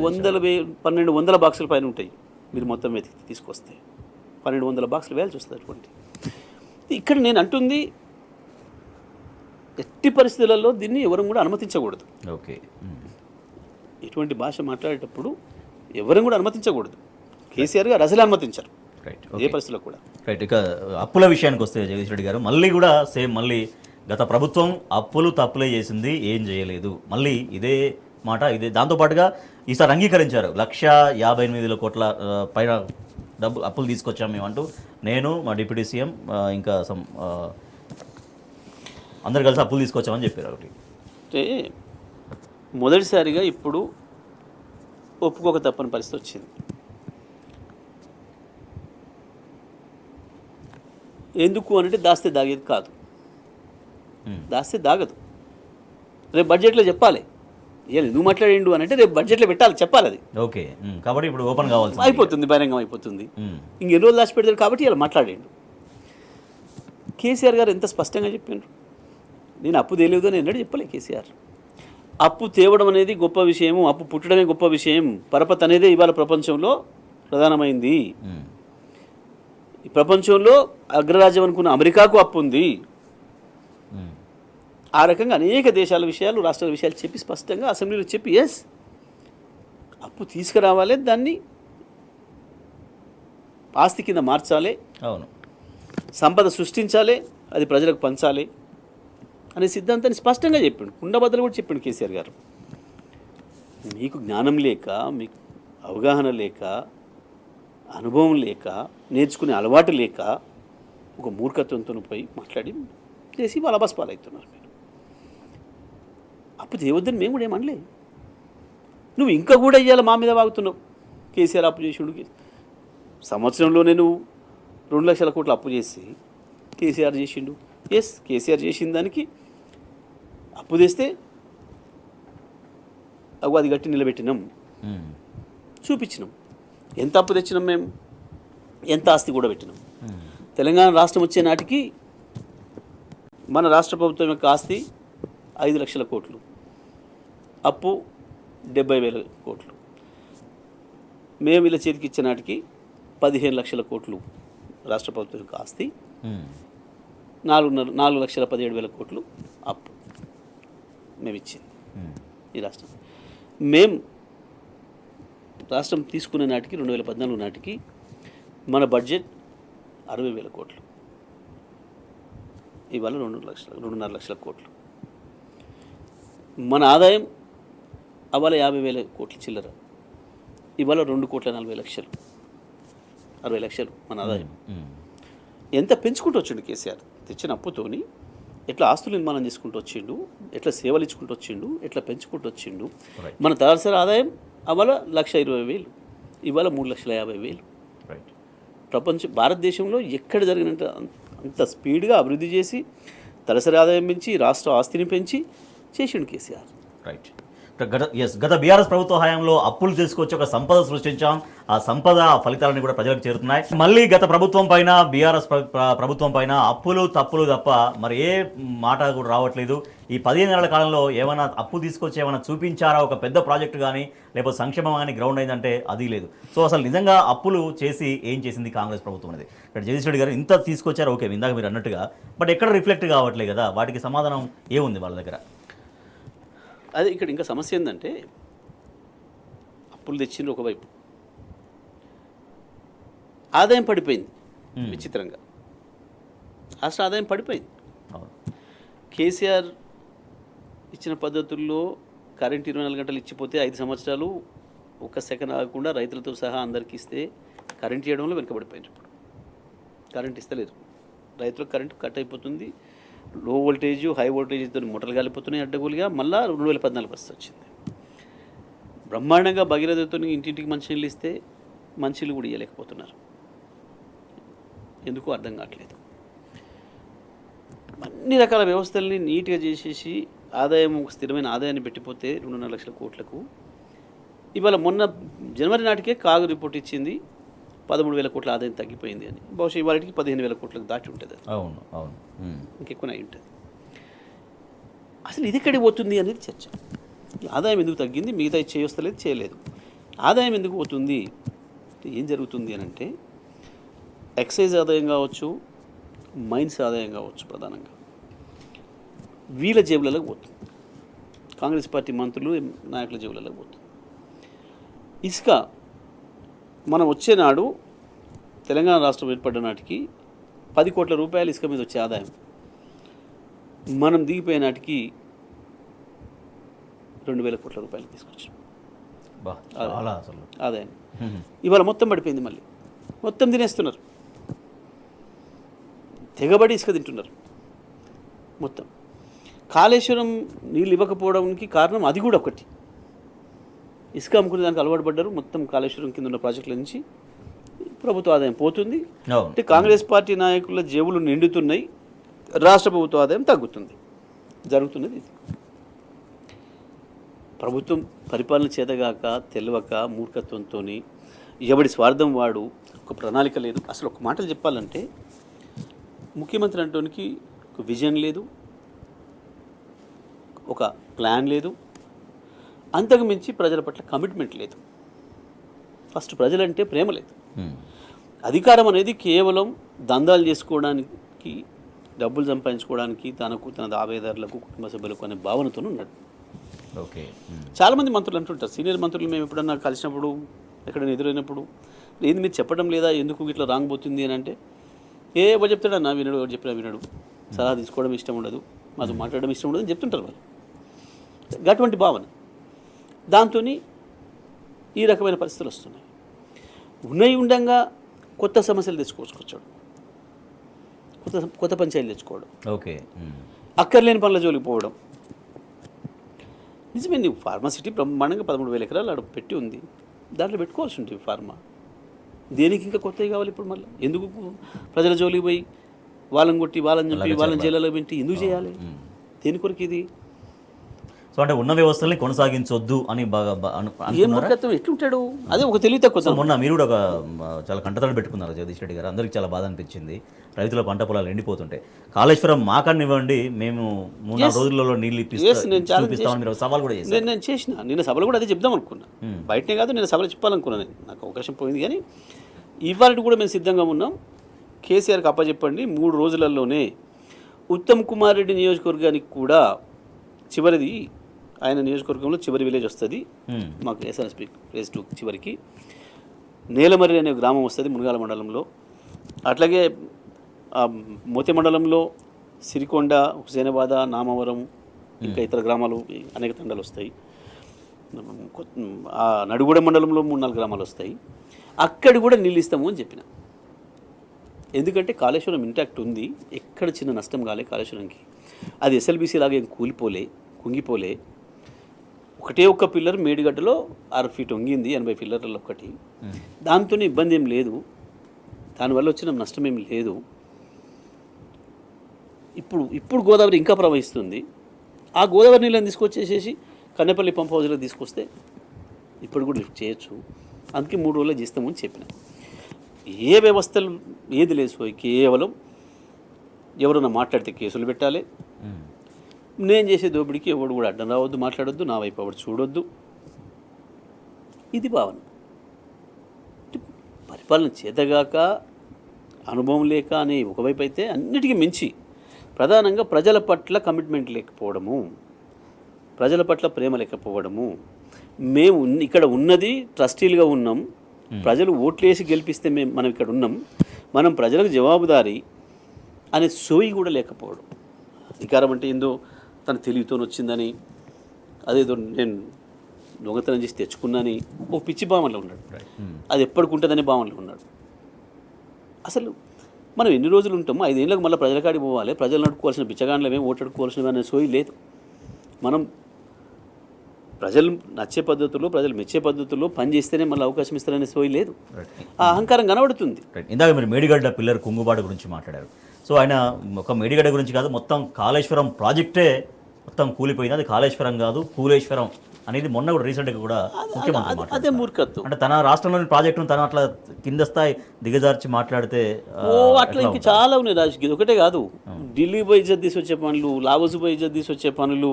1200 బాక్సుల పైన ఉంటాయి మీరు మొత్తం వెతికి తీసుకొస్తే. 1200 బాక్సులు వేయాల్సి వస్తుంది. అటువంటి ఇక్కడ నేను అంటుంది, ఎట్టి పరిస్థితులలో దీన్ని ఎవరు కూడా అనుమతించకూడదు. ఓకే, ఇటువంటి భాష మాట్లాడేటప్పుడు ఎవరు కూడా అనుమతించకూడదు. కేసీఆర్ గారు అసలే అనుమతించారు ఏ పరిస్థితుల్లో కూడా. రైట్. ఇక అప్పుల విషయానికి వస్తే జగదీష్ రెడ్డి గారు, మళ్ళీ కూడా మళ్ళీ గత ప్రభుత్వం అప్పులు తప్పులే చేసింది, ఏం చేయలేదు, మళ్ళీ ఇదే మాట ఇదే. దాంతోపాటుగా ఈసారి అంగీకరించారు 158 కోట్ల పైన డబ్బు అప్పులు తీసుకొచ్చాం మేమంటూ. నేను, మా డిప్యూటీ సీఎం, ఇంకా అందరు కలిసి అప్పులు తీసుకొచ్చామని చెప్పారు. ఒకటి అంటే మొదటిసారిగా ఇప్పుడు ఒప్పుకోక తప్పని పరిస్థితి వచ్చింది. ఎందుకు అంటే దాస్తే దాగేది కాదు, దాస్తే దాగదు. రేపు బడ్జెట్లో చెప్పాలి, ఎందుకు మాట్లాడిండు అని అంటే రేపు బడ్జెట్లో పెట్టాలి, చెప్పాలి అది. ఓకే, కాబట్టి ఇప్పుడు ఓపెన్ కావాల్సి అయిపోతుంది, బహిరంగం అయిపోతుంది. ఇంకెన్ని రోజులు దాచి పెడతారు కాబట్టి ఇలా మాట్లాడిండు. కేసీఆర్ గారు ఎంత స్పష్టంగా చెప్పిండ్రు, నేను అప్పు తేలేదు అని ఎన్నడూ చెప్పలే కేసీఆర్. అప్పు తేవడం అనేది గొప్ప విషయము, అప్పు పుట్టడమే గొప్ప విషయం. పరపతి అనేదే ఇవాళ ప్రపంచంలో ప్రధానమైంది. ఈ ప్రపంచంలో అగ్రరాజ్యం అనుకున్న అమెరికాకు అప్పు ఉంది. ఆ రకంగా అనేక దేశాల విషయాలు, రాష్ట్రాల విషయాలు చెప్పి స్పష్టంగా అసెంబ్లీలో చెప్పి అప్పు తీసుకురావాలి, దాన్ని ఆస్తి కింద మార్చాలి, అవును, సంపద సృష్టించాలి, అది ప్రజలకు పంచాలి అనే సిద్ధాంతాన్ని స్పష్టంగా చెప్పిండు. కుండబద్దలు కూడా చెప్పిండు కేసీఆర్ గారు. మీకు జ్ఞానం లేక, మీకు అవగాహన లేక, అనుభవం లేక, నేర్చుకునే అలవాటు లేక ఒక మూర్ఖత్వంతో పోయి మాట్లాడి చేసి వాళ్ళ బస్పాలవుతున్నారు. మీరు అప్పు చేయవద్దని మేము కూడా ఏమనలే. నువ్వు ఇంకా కూడా ఇవ్వాలి మా మీద వాగుతున్నావు. కేసీఆర్ అప్పు చేసిండు, సంవత్సరంలో నేను 2 లక్షల కోట్లు అప్పు చేసి కేసీఆర్ చేసిండు. కేసీఆర్ చేసిన దానికి అప్పు తెస్తే అది గట్టి నిలబెట్టినాం, చూపించినాం. ఎంత అప్పు తెచ్చినాం మేము, ఎంత ఆస్తి కూడా పెట్టినాం. తెలంగాణ రాష్ట్రం వచ్చే నాటికి మన రాష్ట్ర ప్రభుత్వం యొక్క ఆస్తి 5 లక్షల కోట్లు, అప్పు 70,000 కోట్లు. మేము ఇలా చేతికి ఇచ్చే నాటికి 15 లక్షల కోట్లు రాష్ట్ర ప్రభుత్వం యొక్క ఆస్తి, 4,17,000 కోట్లు అప్పు మేము ఇచ్చింది ఈ రాష్ట్రం. మేము రాష్ట్రం తీసుకునే నాటికి 2014 నాటికి మన బడ్జెట్ 60,000 కోట్లు, ఇవాళ 2.5 లక్షల కోట్లు. మన ఆదాయం అవాళ 50,000 కోట్లు చిల్లర, ఇవాళ 2,40,00,000, 60 లక్షలు మన ఆదాయం. ఎంత పెంచుకుంటూ వచ్చిండు కేసీఆర్. తెచ్చిన అప్పుతోని ఎట్లా ఆస్తులు నిర్మాణం చేసుకుంటూ వచ్చిండు, ఎట్లా సేవలు ఇచ్చుకుంటూ వచ్చిండు, ఎట్లా పెంచుకుంటూ వచ్చిండు. మన తలసరి ఆదాయం అవాళ 1,20,000, ఇవాళ 3,50,000. భారతదేశంలో ఎక్కడ జరిగినంత అంత స్పీడ్గా అభివృద్ధి చేసి తలసరి ఆదాయం పెంచి రాష్ట్ర ఆస్తిని పెంచి చేసిండు కేసీఆర్. రైట్. గత బీఆర్ఎస్ ప్రభుత్వ హయాంలో అప్పులు తీసుకొచ్చి ఒక సంపద సృష్టించాం. ఆ సంపద ఫలితాలన్నీ కూడా ప్రజలకు చేరుతున్నాయి. మళ్ళీ గత ప్రభుత్వం పైన, బీఆర్ఎస్ ప్రభుత్వం పైన అప్పులు తప్పులు తప్ప మరి ఏ మాట కూడా రావట్లేదు. ఈ 15 నెలల కాలంలో ఏమైనా అప్పు తీసుకొచ్చి ఏమైనా చూపించారా? ఒక పెద్ద ప్రాజెక్టు కానీ లేకపోతే సంక్షేమం కానీ గ్రౌండ్ అయిందంటే అది లేదు. సో అసలు నిజంగా అప్పులు చేసి ఏం చేసింది కాంగ్రెస్ ప్రభుత్వం అనేది? ఇక్కడ జగదీష్ రెడ్డి గారు ఇంత తీసుకొచ్చారు, ఓకే, ఇందాక మీరు అన్నట్టుగా, బట్ ఎక్కడ రిఫ్లెక్ట్ కావట్లేదు కదా, వాటికి సమాధానం ఏముంది వాళ్ళ దగ్గర? అదే ఇక్కడ ఇంకా సమస్య ఏంటంటే అప్పులు తెచ్చిండ్రు ఒకవైపు, ఆదాయం పడిపోయింది విచిత్రంగా. రాష్ట్ర ఆదాయం పడిపోయింది. కేసీఆర్ ఇచ్చిన పద్ధతుల్లో కరెంట్ 24 గంటలు ఇచ్చిపోతే 5 సంవత్సరాలు ఒక్క సెకండ్ ఆగకుండా రైతులతో సహా అందరికి ఇస్తే కరెంట్ ఇవ్వడంలో వెనుకబడిపోయింది. ఇప్పుడు కరెంట్ ఇస్తలేదు, రైతులకు కరెంటు కట్ అయిపోతుంది. లో వోల్టేజ్ హై వోల్టేజ్తో మూటలు కాలిపోతున్నాయి అడ్డగోలుగా. మళ్ళీ 2014 పరిస్థితి వచ్చింది. బ్రహ్మాండంగా భగీరథతో ఇంటింటికి మంచినీళ్ళు ఇస్తే మంచినీళ్ళు కూడా ఇవ్వలేకపోతున్నారు. ఎందుకు అర్థం కావట్లేదు. అన్ని రకాల వ్యవస్థల్ని నీట్గా చేసేసి ఆదాయం, స్థిరమైన ఆదాయాన్ని పెట్టిపోతే 2.5 లక్షల కోట్లకు ఇవాళ మొన్న జనవరి నాటికే కాగు రిపోర్ట్ ఇచ్చింది 13,000 కోట్ల ఆదాయం తగ్గిపోయింది అని. బహుశా ఇవాళకి 15,000 కోట్లకు దాటి ఉంటుంది. అది అవును అవును ఇంకెక్కువ అయి ఉంటుంది. అసలు ఇది ఎక్కడికి పోతుంది అనేది చర్చ. ఆదాయం ఎందుకు తగ్గింది? మిగతా చేయొస్తలేదు, చేయలేదు. ఆదాయం ఎందుకు పోతుంది, ఏం జరుగుతుంది అని అంటే ఎక్సైజ్ ఆదాయం కావచ్చు, మైన్స్ ఆదాయం కావచ్చు, ప్రధానంగా వీళ్ళ జేబులకు పోతుంది. కాంగ్రెస్ పార్టీ మంత్రులు, నాయకుల జేబులకు పోతుంది. ఇసుక మనం వచ్చే నాడు తెలంగాణ రాష్ట్రం ఏర్పడ్డ నాటికి 10 కోట్ల రూపాయలు ఇసుక మీద వచ్చే ఆదాయం, మనం దిగిపోయే నాటికి 2,000 కోట్ల రూపాయలు తీసుకొచ్చాం ఆదాయం. ఇవాళ మొత్తం పడిపోయింది. మళ్ళీ మొత్తం తినేస్తున్నారు, తెగబడి ఇసుక తింటున్నారు మొత్తం. కాళేశ్వరం నీళ్ళు ఇవ్వకపోవడానికి కారణం అది కూడా ఒకటి. ఇసుక అమ్ముకునే దానికి అలవాటు పడ్డారు. మొత్తం కాళేశ్వరం కింద ఉన్న ప్రాజెక్టుల నుంచి ప్రభుత్వ ఆదాయం పోతుంది. అంటే కాంగ్రెస్ పార్టీ నాయకుల జేబులు నిండుతున్నాయి, రాష్ట్ర ప్రభుత్వ ఆదాయం తగ్గుతుంది. జరుగుతున్నది ఇది. ప్రభుత్వం పరిపాలన చేతగాక, తెలియక, మూర్ఖత్వంతో, ఎవడి స్వార్థం వాడు, ఒక ప్రణాళిక లేదు. అసలు ఒక మాటలు చెప్పాలంటే ముఖ్యమంత్రి అంటోనికి ఒక విజన్ లేదు, ఒక ప్లాన్ లేదు, అంతకు మించి ప్రజల పట్ల కమిట్మెంట్ లేదు. ఫస్ట్ ప్రజలంటే ప్రేమ లేదు. అధికారం అనేది కేవలం దందాలు చేసుకోవడానికి, డబ్బులు సంపాదించుకోవడానికి, తనకు, తన దావేదారులకు, కుటుంబ సభ్యులకు అనే భావనతో ఉన్నాడు. ఓకే. చాలామంది మంత్రులు అంటుంటారు, సీనియర్ మంత్రులు మేము ఎప్పుడన్నా కలిసినప్పుడు, ఎక్కడైనా ఎదురైనప్పుడు, ఏది మీరు చెప్పడం లేదా, ఎందుకు ఇట్లా రాంగ్ పోతుంది అని అంటే, ఎవరు చెప్తాడన్నా వినడు, ఎవరు చెప్పినా వినడు, సలహా తీసుకోవడం ఇష్టం ఉండదు, మాతో మాట్లాడడం ఇష్టం ఉండదు అని చెప్తుంటారు వాళ్ళు. అటువంటి భావన, దాంతో ఈ రకమైన పరిస్థితులు వస్తున్నాయి. ఉన్నాయి ఉండంగా కొత్త సమస్యలు తెచ్చుకొచ్చాడు, కొత్త పంచాయతీలు తెచ్చుకోవడం, ఓకే, అక్కర్లేని పనుల జోలికి పోవడం. నిజమే, నీవు ఫార్మాసిటీ బ్రహ్మాండంగా 13,000 ఎకరాలు ఆడ పెట్టి ఉంది, దాంట్లో పెట్టుకోవాల్సి ఉంటుంది ఫార్మా. దేనికి ఇంకా కొత్తవి కావాలి ఇప్పుడు? మళ్ళీ ఎందుకు ప్రజల జోలికి పోయి వాళ్ళని కొట్టి, వాళ్ళని చంపి, వాళ్ళని జైల్లో పెట్టి ఎందుకు చేయాలి? దేని కొరకు ఇది? సో అంటే ఉన్న వ్యవస్థల్ని కొనసాగించొద్దు అని బాగా ఏం మూర్ఖత్వం ఎట్లుంటాడు? అదే ఒక తెలివి తక్కువ. మొన్న మీరు కూడా ఒక చాలా కంటతడి పెట్టుకున్నారు జగదీష్ రెడ్డి గారు, అందరికి చాలా బాధ అనిపించింది. రైతుల పంట పొలాలు ఎండిపోతుంటే కాళేశ్వరం మాకనివ్వండి, మేము 3-4 రోజులలో నీళ్ళు చూపిస్తామని మీరు సవాల్ కూడా చేశారు. నేను చేసిన, నిన్న సభలో కూడా అదే చెప్దాం అనుకున్నా. బయటనే కాదు, నేను సభలో చెప్పాలనుకున్నాను. నేను, నాకు అవకాశం పోయింది. కానీ ఇవాళ కూడా మేము సిద్ధంగా ఉన్నాం. కేసీఆర్కి అప్పచెప్పండి, 3 రోజులలోనే ఉత్తమ్ కుమార్ రెడ్డి నియోజకవర్గానికి కూడా చివరిది, ఆయన నియోజకవర్గంలో చివరి విలేజ్ వస్తుంది మాకు, ఎస్ఆర్ఎస్పీ ప్లేస్ 2 చివరికి నేలమర్రి అనే గ్రామం వస్తుంది మునగాల మండలంలో. అట్లాగే మోతే మండలంలో సిరికొండ, హుసేనాబాద్, నామవరం, ఇంకా ఇతర గ్రామాలు అనేక తండాలు వస్తాయి. ఆ నడుగూడ మండలంలో 3-4 గ్రామాలు వస్తాయి. అక్కడి కూడా నీళ్ళు ఇస్తాము అని చెప్పిన. ఎందుకంటే కాళేశ్వరం ఇంటాక్ట్ ఉంది, ఎక్కడ చిన్న నష్టం కాలే కాళేశ్వరంకి. అది ఎస్ఎల్బీసీ లాగా ఏం కూలిపోలే, కుంగిపోలే. ఒకటే ఒక్క పిల్లర్ మేడిగడ్డలో 6 ఫీట్ వంగింది, 80 పిల్లర్లలో ఒకటి. దాంతో ఇబ్బంది ఏం లేదు, దానివల్ల వచ్చిన నష్టం ఏం లేదు. ఇప్పుడు గోదావరి ఇంకా ప్రవహిస్తుంది. ఆ గోదావరి నీళ్ళని తీసుకొచ్చేసేసి కన్నెపల్లి పంప్ హౌస్లో తీసుకొస్తే ఇప్పుడు కూడా లిఫ్ట్ చేయొచ్చు. అందుకే 3 రోజుల్లో చేస్తామని చెప్పిన. ఏ వ్యవస్థలు ఏది లేదు సోయి, కేవలం ఎవరన్నా మాట్లాడితే కేసులు పెట్టాలి. నేను చేసే దోపిడికి ఎవడు కూడా అడ్డం రావద్దు, మాట్లాడొద్దు, నా వైపు ఎవడు చూడొద్దు. ఇది భావన. పరిపాలన చేతగాక, అనుభవం లేక అనే ఒకవైపు అయితే, అన్నిటికీ మించి ప్రధానంగా ప్రజల పట్ల కమిట్మెంట్ లేకపోవడము, ప్రజల పట్ల ప్రేమ లేకపోవడము. మేము ఇక్కడ ఉన్నది ట్రస్టీలుగా ఉన్నాం, ప్రజలు ఓట్లేసి గెలిపిస్తే మనం ఇక్కడ ఉన్నాం, మనం ప్రజలకు జవాబుదారీ అనే సోయి కూడా లేకపోవడం. అధికారం అంటే ఏందో తన తెలివితో వచ్చిందని, అదేదో నేను దొంగతనం చేసి తెచ్చుకున్నాని ఓ పిచ్చి భావనలో ఉన్నాడు. అది ఎప్పటికుంటుందనే భావనలో ఉన్నాడు. అసలు మనం ఎన్ని రోజులు ఉంటామో 5 ఏళ్ళకు మళ్ళీ ప్రజల కాడికి పోవాలి, ప్రజలు నడుపుకోవాల్సిన బిచ్చగాండ్లమే, ఓటాడుకోవాల్సినవి అనే సోయి లేదు. మనం ప్రజలు నచ్చే పద్ధతుల్లో, ప్రజలు మెచ్చే పద్ధతుల్లో పని చేస్తేనే మళ్ళీ అవకాశం ఇస్తారనే సోయి లేదు. ఆ అహంకారం కనబడుతుంది. ఇందాక మీరు మేడిగడ్డ పిల్లర్ కుంగుబాటు గురించి మాట్లాడారు. సో ఆయన ఒక మేడిగడ్డ గురించి కాదు, మొత్తం కాళేశ్వరం ప్రాజెక్టే మొత్తం కూలిపోయింది. అది కాళేశ్వరం కాదు, కూలేశ్వరం అనేది మొన్న కూడా రీసెంట్గా కూడా ముఖ్యమంత్రి అదే మాట్లాడారు. మూర్ఖత్వం. అంటే తన రాష్ట్రంలోని ప్రాజెక్టును తను అట్లా కింద స్థాయి దిగజార్చి మాట్లాడితే అట్లా ఇంక చాలా ఉన్నాయి రాజకీయం. ఒకటే కాదు, ఢిల్లీ పోయి ఇజ్జత్ తీసి వచ్చే పనులు, లావోస్ పోయి ఇజ్జత్ తీసి వచ్చే పనులు,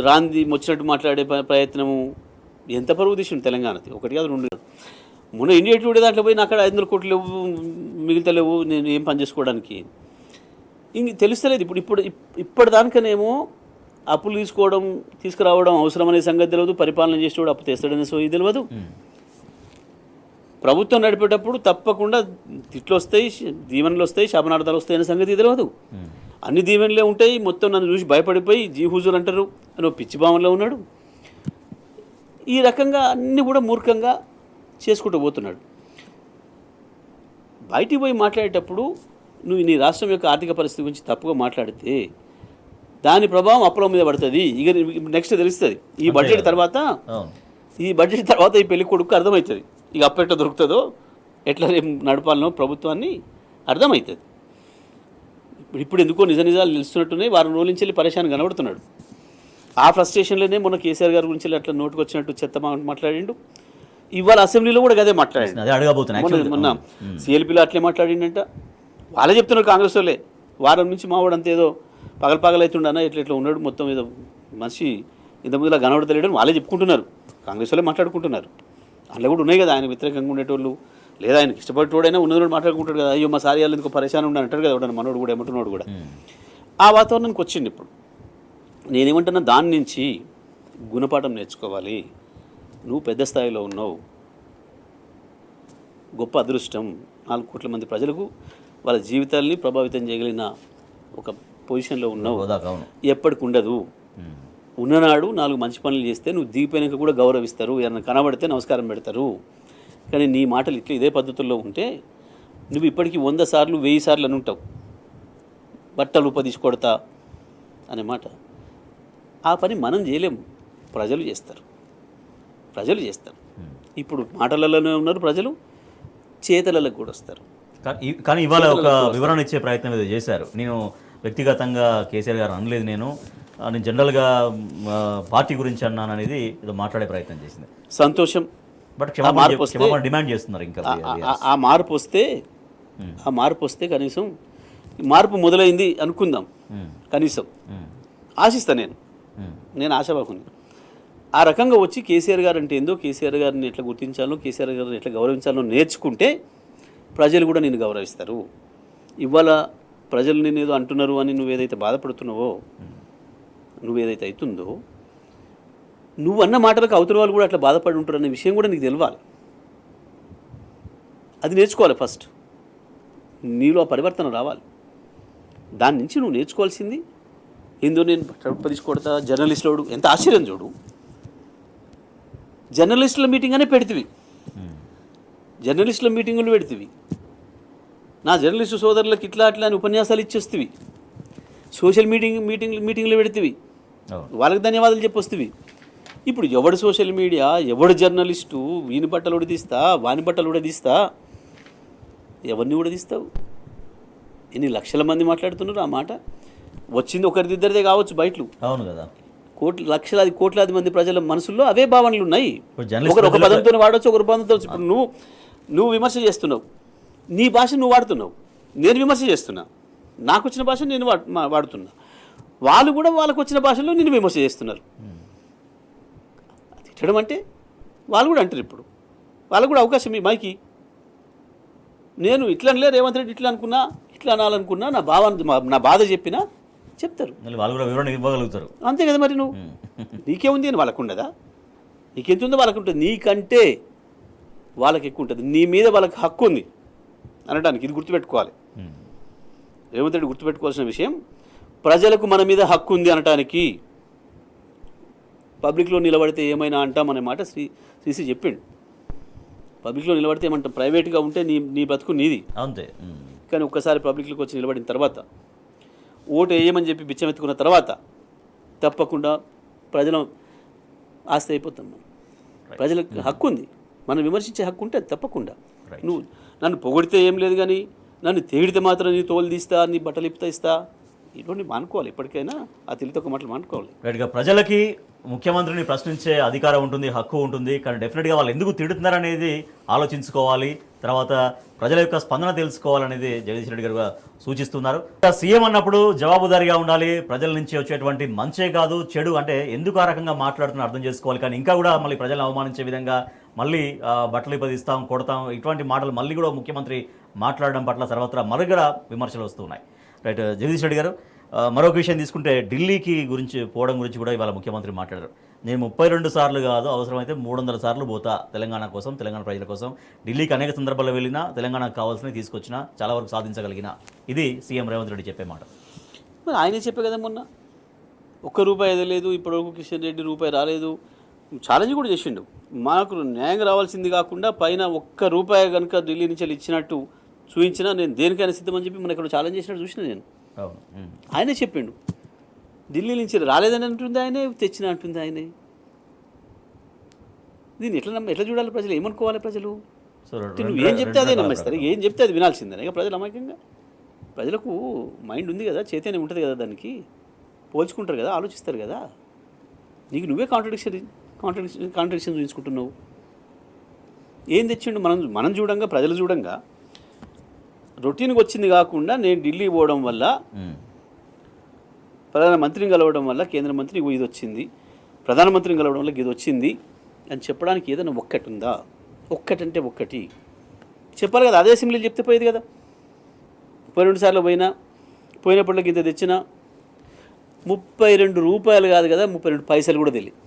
రాంది వచ్చినట్టు మాట్లాడే ప్రయత్నము, ఎంత పరువు తీసిండు తెలంగాణది. ఒకటి కాదు, 2 కాదు. మొన్న ఇండియా టుడే దాంట్లో పోయి అక్కడ 500 కోట్లు లేవు, మిగతలేవు, నేను ఏం పని చేసుకోవడానికి ఇంక తెలుస్తలేదు. ఇప్పటిదానికనేమో అప్పులు తీసుకురావడం అవసరం అనే సంగతి తెలియదు, పరిపాలన చేసేవాడు అప్పు తెస్తాడనే సోయి తెలియదు. ప్రభుత్వం నడిపేటప్పుడు తప్పకుండా తిట్లు వస్తాయి, దీవెనలు వస్తాయి, శాపనార్థాలు వస్తాయి అనే సంగతి తెలియదు. అన్ని దీవెనలే ఉంటాయి, మొత్తం నన్ను చూసి భయపడిపోయి జీహూజులు అంటారు అని పిచ్చి భావంలో ఉన్నాడు. ఈ రకంగా అన్నీ కూడా మూర్ఖంగా చేసుకుంటూ పోతున్నాడు. బయటికి పోయి మాట్లాడేటప్పుడు నువ్వు నీ రాష్ట్రం యొక్క ఆర్థిక పరిస్థితి గురించి తప్పుగా మాట్లాడితే దాని ప్రభావం అప్పుల మీద పడుతుంది. ఇక నెక్స్ట్ తెలుస్తుంది. ఈ బడ్జెట్ తర్వాత ఈ పెళ్లి కొడుకు అర్థమవుతుంది. ఇక అప్పు ఎట్లా దొరుకుతుందో, ఎట్లా రేపు నడపాలనో ప్రభుత్వాన్ని అర్థమవుతుంది. ఇప్పుడు ఎందుకో నిజాలు నిలుస్తున్నట్టున్నాయి. వారం రోజుల నుంచి వెళ్ళి పరేషాన్ కనబడుతున్నాడు. ఆ ఫ్రస్ట్రేషన్లోనే మొన్న కేసీఆర్ గారి గురించి అట్లా నోటుకు వచ్చినట్టు చెత్త మాట్లాడిండు. ఇవాళ అసెంబ్లీలో కూడా అదే మాట్లాడిండు. మొన్న సిఎల్పీలో అట్లే మాట్లాడిండంట. వాళ్ళే చెప్తున్నారు, కాంగ్రెస్ వాళ్ళే. వారం నుంచి మావాడు అంత ఏదో పగలవుతుండన్నా ఎట్లా ఉన్నాడు, మొత్తం ఏదో మనిషి ఇంతకుముందు ఇలా కనబడతలేడని వాళ్ళే చెప్పుకుంటున్నారు. కాంగ్రెస్ వాళ్ళే మాట్లాడుకుంటున్నారు. అందులో కూడా ఉన్నాయి కదా ఆయన వ్యతిరేకంగా ఉండేటోళ్ళు, లేదా ఆయనకి ఇష్టపడేటోడైనా ఉన్నది మాట్లాడుకుంటాడు కదా. అయ్యో మా సారి వాళ్ళు ఎందుకు పరిశానం ఉండి అంటాడు కదా ఎవడన్నా, మనోడు కూడా ఏమంటున్నాడు కూడా. ఆ వాతావరణానికి వచ్చింది. ఇప్పుడు నేనేమంటున్నా, దాని నుంచి గుణపాఠం నేర్చుకోవాలి. నువ్వు పెద్ద స్థాయిలో ఉన్నావు, గొప్ప అదృష్టం, 4 కోట్ల మంది ప్రజలకు వాళ్ళ జీవితాల్ని ప్రభావితం చేయగలిగిన ఒక పొజిషన్లో ఉన్నావు. ఎప్పటికి ఉండదు. ఉన్ననాడు 4 మంచి పనులు చేస్తే నువ్వు దిగిపోయినాక కూడా గౌరవిస్తారు, ఎవరైనా కనబడితే నమస్కారం పెడతారు. కానీ నీ మాటలు ఇదే పద్ధతుల్లో ఉంటే నువ్వు ఇప్పటికీ 100 సార్లు 1000 సార్లు అని ఉంటావు. బట్టలు ఉపదీసి అనే మాట. ఆ పని మనం చేయలేము, ప్రజలు చేస్తారు. ఇప్పుడు మాటలలోనే ఉన్నారు ప్రజలు, చేతలకు కూడా వస్తారు. కానీ ఇవాళ ఒక వివరణ ఇచ్చే ప్రయత్నం ఏదో చేశారు. నేను వ్యక్తిగతంగా కేసీఆర్ గారు అనలేదు, నేను జనరల్గా పార్టీ గురించి అన్నాను అనేది ఏదో మాట్లాడే ప్రయత్నం చేసింది. సంతోషం. బట్ క్షమాపణ డిమాండ్ చేస్తున్నారు. ఇంకా ఆ మార్పు వస్తే కనీసం మార్పు మొదలైంది అనుకుందాం. కనీసం ఆశిస్తా. నేను ఆశావాహుని. ఆ రకంగా వచ్చి కేసీఆర్ గారు అంటే ఏందో, కేసీఆర్ గారిని ఎట్లా గుర్తించాలో, కేసీఆర్ గారిని ఎట్లా గౌరవించాలో నేర్చుకుంటే ప్రజలు కూడా నేను గౌరవిస్తారు. ఇవాళ ప్రజలు నేను ఏదో అంటున్నారు అని నువ్వేదైతే బాధపడుతున్నావో, నువ్వేదైతే అవుతుందో, నువ్వు అన్న మాటలకు అవతల వాళ్ళు కూడా అట్లా బాధపడి ఉంటారు అనే విషయం కూడా నీకు తెలియాలి. అది నేర్చుకోవాలి. ఫస్ట్ నీలో ఆ పరివర్తన రావాలి. దాని నుంచి నువ్వు నేర్చుకోవాల్సింది ఏందో. నేను తీసుకోడతా జర్నలిస్టులు ఎంత ఆశ్చర్యం చూడు. జర్నలిస్టుల మీటింగ్ అనే పెడితివి, జర్నలిస్టుల మీటింగులు పెడితివి. నా జర్నలిస్టు సోదరులకు ఇట్లా అట్లా అని ఉపన్యాసాలు ఇచ్చేస్తేవి, సోషల్ మీటింగ్లు పెడితేవి, వాళ్ళకి ధన్యవాదాలు చెప్పొస్తేవి. ఇప్పుడు ఎవడు సోషల్ మీడియా, ఎవడు జర్నలిస్టు, వీని బట్టలు ఉడదీస్తా, వాని బట్టలు ఉడదీస్తా, ఎవరిని ఉడదీస్తావు? ఎన్ని లక్షల మంది మాట్లాడుతున్నారు ఆ మాట. వచ్చింది ఒకరిద్దరిదే కావచ్చు బయటలు, అవును కదా, లక్షలాది కోట్లాది మంది ప్రజల మనసుల్లో అవే భావనలు ఉన్నాయి. ఒకరు ఒక పదంతో వాడవచ్చు, ఒకరు పదంతో. ఇప్పుడు నువ్వు విమర్శ చేస్తున్నావు, నీ భాష నువ్వు వాడుతున్నావు, నేను విమర్శ చేస్తున్నా, నాకు వచ్చిన భాష నేను వాడుతున్నా, వాళ్ళు కూడా వాళ్ళకు వచ్చిన భాషలో నేను విమర్శ చేస్తున్నారు. తిట్టడం అంటే వాళ్ళు కూడా అంటారు. ఇప్పుడు వాళ్ళకు కూడా అవకాశం ఈ మైకి. నేను ఇట్లా అనలే, రేవంత్ రెడ్డి ఇట్లా అనుకున్నా, ఇట్లా అనాలనుకున్నా, నా బాధ చెప్పినా చెప్తారు, వాళ్ళు కూడా వివరణ ఇవ్వగలుగుతారు. అంతే కదా. మరి నువ్వు నీకేముంది అని వాళ్ళకు ఉండదా? నీకెంత ఉందో వాళ్ళకు ఉంటుంది, నీకంటే వాళ్ళకి ఎక్కువ ఉంటుంది, నీ మీద వాళ్ళకి హక్కు ఉంది అనడానికి. ఇది గుర్తుపెట్టుకోవాలి. రేవంత్ రెడ్డి గుర్తుపెట్టుకోవాల్సిన విషయం, ప్రజలకు మన మీద హక్కు ఉంది అనటానికి. పబ్లిక్లో నిలబడితే ఏమైనా అంటామనే మాట శ్రీశ్రీ చెప్పిండు. పబ్లిక్లో నిలబడితే ఏమంటాం, ప్రైవేట్గా ఉంటే నీ బతుకు నీది అంతే. కానీ ఒక్కసారి పబ్లిక్లోకి వచ్చి నిలబడిన తర్వాత, ఓటు వేయమని చెప్పి బిచ్చమెత్తుకున్న తర్వాత తప్పకుండా ప్రజల ఆస్తి అయిపోతాం. మనం ప్రజలకు హక్కు ఉంది, మనం విమర్శించే హక్కు ఉంటుంది తప్పకుండా. నువ్వు నన్ను పొగిడితే ఏం లేదు, కానీ నన్ను తేడితే మాత్రం నీ తోలు తీస్తా, నీ బట్టలు ఇస్తా, ఇటువంటి మానుకోవాలి. ఎప్పటికైనా ఆ తెలివితో ఒక మాటలు మానుకోవాలి. రైట్గా ప్రజలకి ముఖ్యమంత్రిని ప్రశ్నించే అధికారం ఉంటుంది, హక్కు ఉంటుంది. కానీ డెఫినెట్గా వాళ్ళు ఎందుకు తిడుతున్నారనేది ఆలోచించుకోవాలి. తర్వాత ప్రజల యొక్క స్పందన తెలుసుకోవాలనేది జగదీష్ రెడ్డి గారు సూచిస్తున్నారు. సీఎం అన్నప్పుడు జవాబుదారీగా ఉండాలి. ప్రజల నుంచి వచ్చేటువంటి మంచే కాదు చెడు అంటే ఎందుకు ఆ రకంగా మాట్లాడుతున్నా అర్థం చేసుకోవాలి. కానీ ఇంకా కూడా మళ్ళీ ప్రజలను అవమానించే విధంగా మళ్ళీ బట్టలు ఇప్పదిస్తాం, కొడతాం, ఇటువంటి మాటలు మళ్ళీ కూడా ముఖ్యమంత్రి మాట్లాడడం పట్ల సర్వత్రా మరుగున విమర్శలు వస్తున్నాయి. రైట్, జగదీష్ రెడ్డి గారు, మరొక విషయం తీసుకుంటే ఢిల్లీకి పోవడం గురించి కూడా ఇవాళ ముఖ్యమంత్రి మాట్లాడారు. నేను 32 సార్లు కాదు, అవసరమైతే 300 సార్లు పోతా తెలంగాణ కోసం, తెలంగాణ ప్రజల కోసం. ఢిల్లీకి అనేక సందర్భాల్లో వెళ్ళినా, తెలంగాణకు కావాల్సినవి తీసుకొచ్చినా, చాలా వరకు సాధించగలిగిన. ఇది సీఎం రేవంత్ రెడ్డి చెప్పే మాట. మరి ఆయనే చెప్పే కదా, మొన్న ₹1 లేదు, ఇప్పటివరకు కిషన్ రెడ్డి రూపాయి రాలేదు, ఛాలెంజ్ కూడా చేసిండు. మాకు న్యాయం రావాల్సింది కాకుండా పైన ₹1 కనుక ఢిల్లీ నుంచి ఇచ్చినట్టు చూపించినా నేను దేనికైనా సిద్ధమని చెప్పి మన ఇక్కడ ఛాలెంజ్ చేసినట్టు చూసిన నేను. ఆయనే చెప్పిండు, ఢిల్లీ నుంచి రాలేదని అంటుంది ఆయనే, తెచ్చిన అంటుంది ఆయనే. దీన్ని ఎట్లా చూడాలి ప్రజలు, ఏమనుకోవాలి ప్రజలు? నువ్వు ఏం చెప్తే అదే నమ్మేస్తారు, ఏం చెప్తే అది వినాల్సిందే. ఇక ప్రజలు అమాయకంగా, ప్రజలకు మైండ్ ఉంది కదా, చైతన్యం ఉంటుంది కదా, దానికి పోల్చుకుంటారు కదా, ఆలోచిస్తారు కదా. నీకు నువ్వే కాంట్రడిక్షన్ చూపించుకుంటున్నావు. ఏం తెచ్చిండు? మనం చూడంగా, ప్రజలు చూడంగా రొటీన్కి వచ్చింది కాకుండా, నేను ఢిల్లీ పోవడం వల్ల, ప్రధానమంత్రిని కలవడం వల్ల, కేంద్ర మంత్రి ఇది వచ్చింది, ప్రధానమంత్రిని కలవడం వల్ల ఇది వచ్చింది అని చెప్పడానికి ఏదైనా ఒక్కటి ఉందా? ఒక్కటంటే ఒక్కటి చెప్పాలి కదా. అదే అసెంబ్లీలు చెప్తే పోయేది కదా. 32 సార్లు పోయినప్పటికి ఇంత తెచ్చినా ₹32 కాదు కదా, 32 పైసలు కూడా తెలియదు.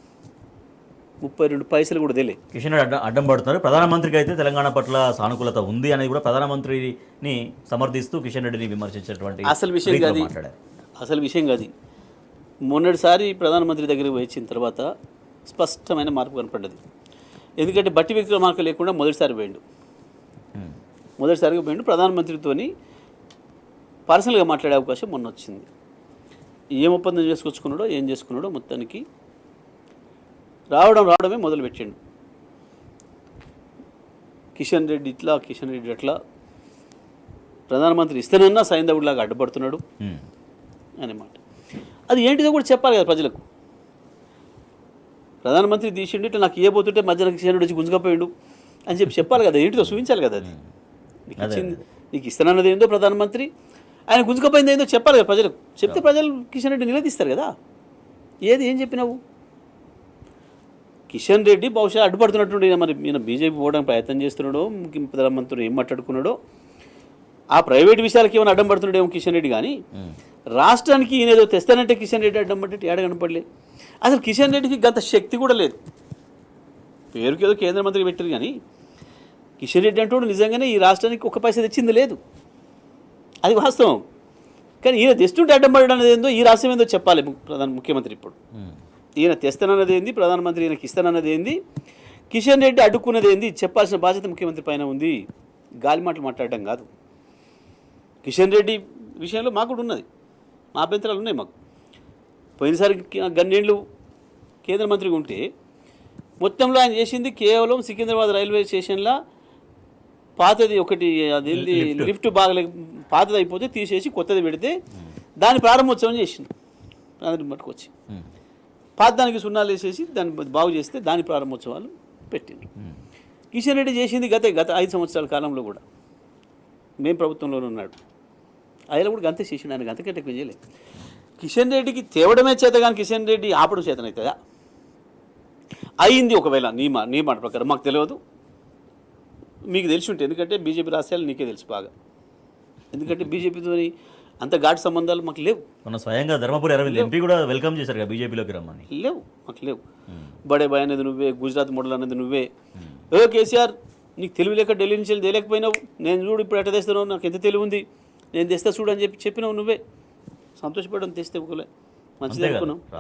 32 పైసలు కూడా తెలియదు. కిషన్ రెడ్డి అడ్డం పడుతున్నారు. ప్రధానమంత్రికి అయితే తెలంగాణ పట్ల సానుకూలత ఉంది అనేది కూడా ప్రధానమంత్రిని సమర్థిస్తూ కిషన్ రెడ్డిని విమర్శించేటువంటి అసలు విషయం కాదు. మొన్నటిసారి ప్రధానమంత్రి దగ్గరికి వచ్చిన తర్వాత స్పష్టమైన మార్పు కనపడ్డది. ఎందుకంటే బట్టి వ్యక్తుల మార్పు లేకుండా మొదటిసారిగా పోయిండు. ప్రధానమంత్రితోని పర్సనల్గా మాట్లాడే అవకాశం మొన్న వచ్చింది. ఏం ఒప్పందం చేసుకొచ్చుకున్నాడో, ఏం చేసుకున్నాడో మొత్తానికి రావడమే మొదలుపెట్టిండు. కిషన్ రెడ్డి అట్లా, ప్రధానమంత్రి ఇస్తేనన్నా సైంధవుడిలాగా అడ్డుపడుతున్నాడు అన్నమాట. అది ఏంటిదో కూడా చెప్పాలి కదా ప్రజలకు. ప్రధానమంత్రి తీసిండు, ఇట్లా నాకు ఇవ్వబోతుంటే మధ్యన కిషన్ రెడ్డి వచ్చి గుంజుకపోయిండు అని చెప్పాలి కదా, ఏంటిదో చూపించాలి కదా. అది నీకు ఇస్తానన్నది ఏందో ప్రధానమంత్రి, ఆయన గుంజుకపోయింది ఏందో చెప్పాలి కదా ప్రజలకు. చెప్తే ప్రజలు కిషన్ రెడ్డి నిలదీస్తారు కదా. ఏం చెప్పినావు? కిషన్ రెడ్డి బహుశా అడ్డుపడుతున్నట్టుండి, మరి ఈయన బీజేపీ పోవడానికి ప్రయత్నం చేస్తున్నాడో, ప్రధానమంత్రి ఏం మాట్లాడుకున్నాడో, ఆ ప్రైవేట్ విషయాలకి ఏమైనా అడ్డం పడుతున్నాడేమో కిషన్ రెడ్డి. కానీ రాష్ట్రానికి ఈయన ఏదో తెస్తానంటే కిషన్ రెడ్డి అడ్డం పట్టి ఏడ కనపడలేదు. అసలు కిషన్ రెడ్డికి గంత శక్తి కూడా లేదు. పేరుకి ఏదో కేంద్ర మంత్రి పెట్టారు, కానీ కిషన్ రెడ్డి అంటూ నిజంగానే ఈ రాష్ట్రానికి ఒక పైసా తెచ్చింది లేదు, అది వాస్తవం. కానీ ఈయన తెస్తుంటే అడ్డం పడడం అనేది ఏందో, ఈ రాష్ట్రం ఏందో చెప్పాలి ముఖ్యమంత్రి. ఇప్పుడు ఈయన తెస్తానన్నది ఏంది, ప్రధానమంత్రి ఈయనకి ఇస్తానన్నది ఏంది, కిషన్ రెడ్డి అడ్డుకున్నది ఏంది చెప్పాల్సిన బాధ్యత ముఖ్యమంత్రి పైన ఉంది. గాలి మాటలు మాట్లాడడం కాదు. కిషన్ రెడ్డి విషయంలో మాకు కూడా ఉన్నది, మా అభ్యంతరాలు ఉన్నాయి మాకు. పోయినసారి గన్నేళ్ళు కేంద్ర మంత్రిగా ఉంటే మొత్తంలో ఆయన చేసింది కేవలం సికింద్రాబాద్ రైల్వే స్టేషన్లో పాతది ఒకటి అది లిఫ్ట్ బాగా పాతది అయిపోతే తీసేసి కొత్తది పెడితే దాని ప్రారంభోత్సవం చేసింది. దాన్ని పట్టుకొచ్చి పాత దానికి సున్నాలు వేసేసి దాన్ని బాగు చేస్తే దాని ప్రారంభోత్సవాలు పెట్టిండ్రు. కిషన్ రెడ్డి చేసింది గత 5 సంవత్సరాల కాలంలో కూడా మేము ప్రభుత్వంలోనే ఉన్నాడు, ఆయన కూడా గంతే చేసిండు, ఆయన గంతకంటే ఎక్కువ చేయలేదు. కిషన్ రెడ్డికి తేవడమే చేత కానీ కిషన్ రెడ్డి ఆపడం చేతనవుతుందా? అయింది ఒకవేళ నీ మాట ప్రకారం, మాకు తెలియదు, మీకు తెలిసి ఉంటే, ఎందుకంటే బీజేపీ రాష్ట్రాలు నీకే తెలుసు బాగా, ఎందుకంటే బీజేపీతో అంత ఘాటు సంబంధాలు మాకు లేవు. మన స్వయంగా ధర్మపురి అరవింద్ ఎంపీ కూడా వెల్కమ్ చేశారు కదా బీజేపీలోకి రమ్మని. లేవు, మాకు లేవు. బడే బాయ్ అనేది నువ్వే, గుజరాత్ మోడల్ అనేది నువ్వే. కేసీఆర్ నీకు తెలివి లేక ఢిల్లీ నుంచి తేలేకపోయినావు, నేను చూడు ఇప్పుడు ఎట్ట తెస్తున్నావు, నాకు ఎంత తెలివి ఉంది, నేను తెస్తా చూడు అని చెప్పినావు నువ్వే. సంతోషపడడం తెస్తే ఒకలే మంచిది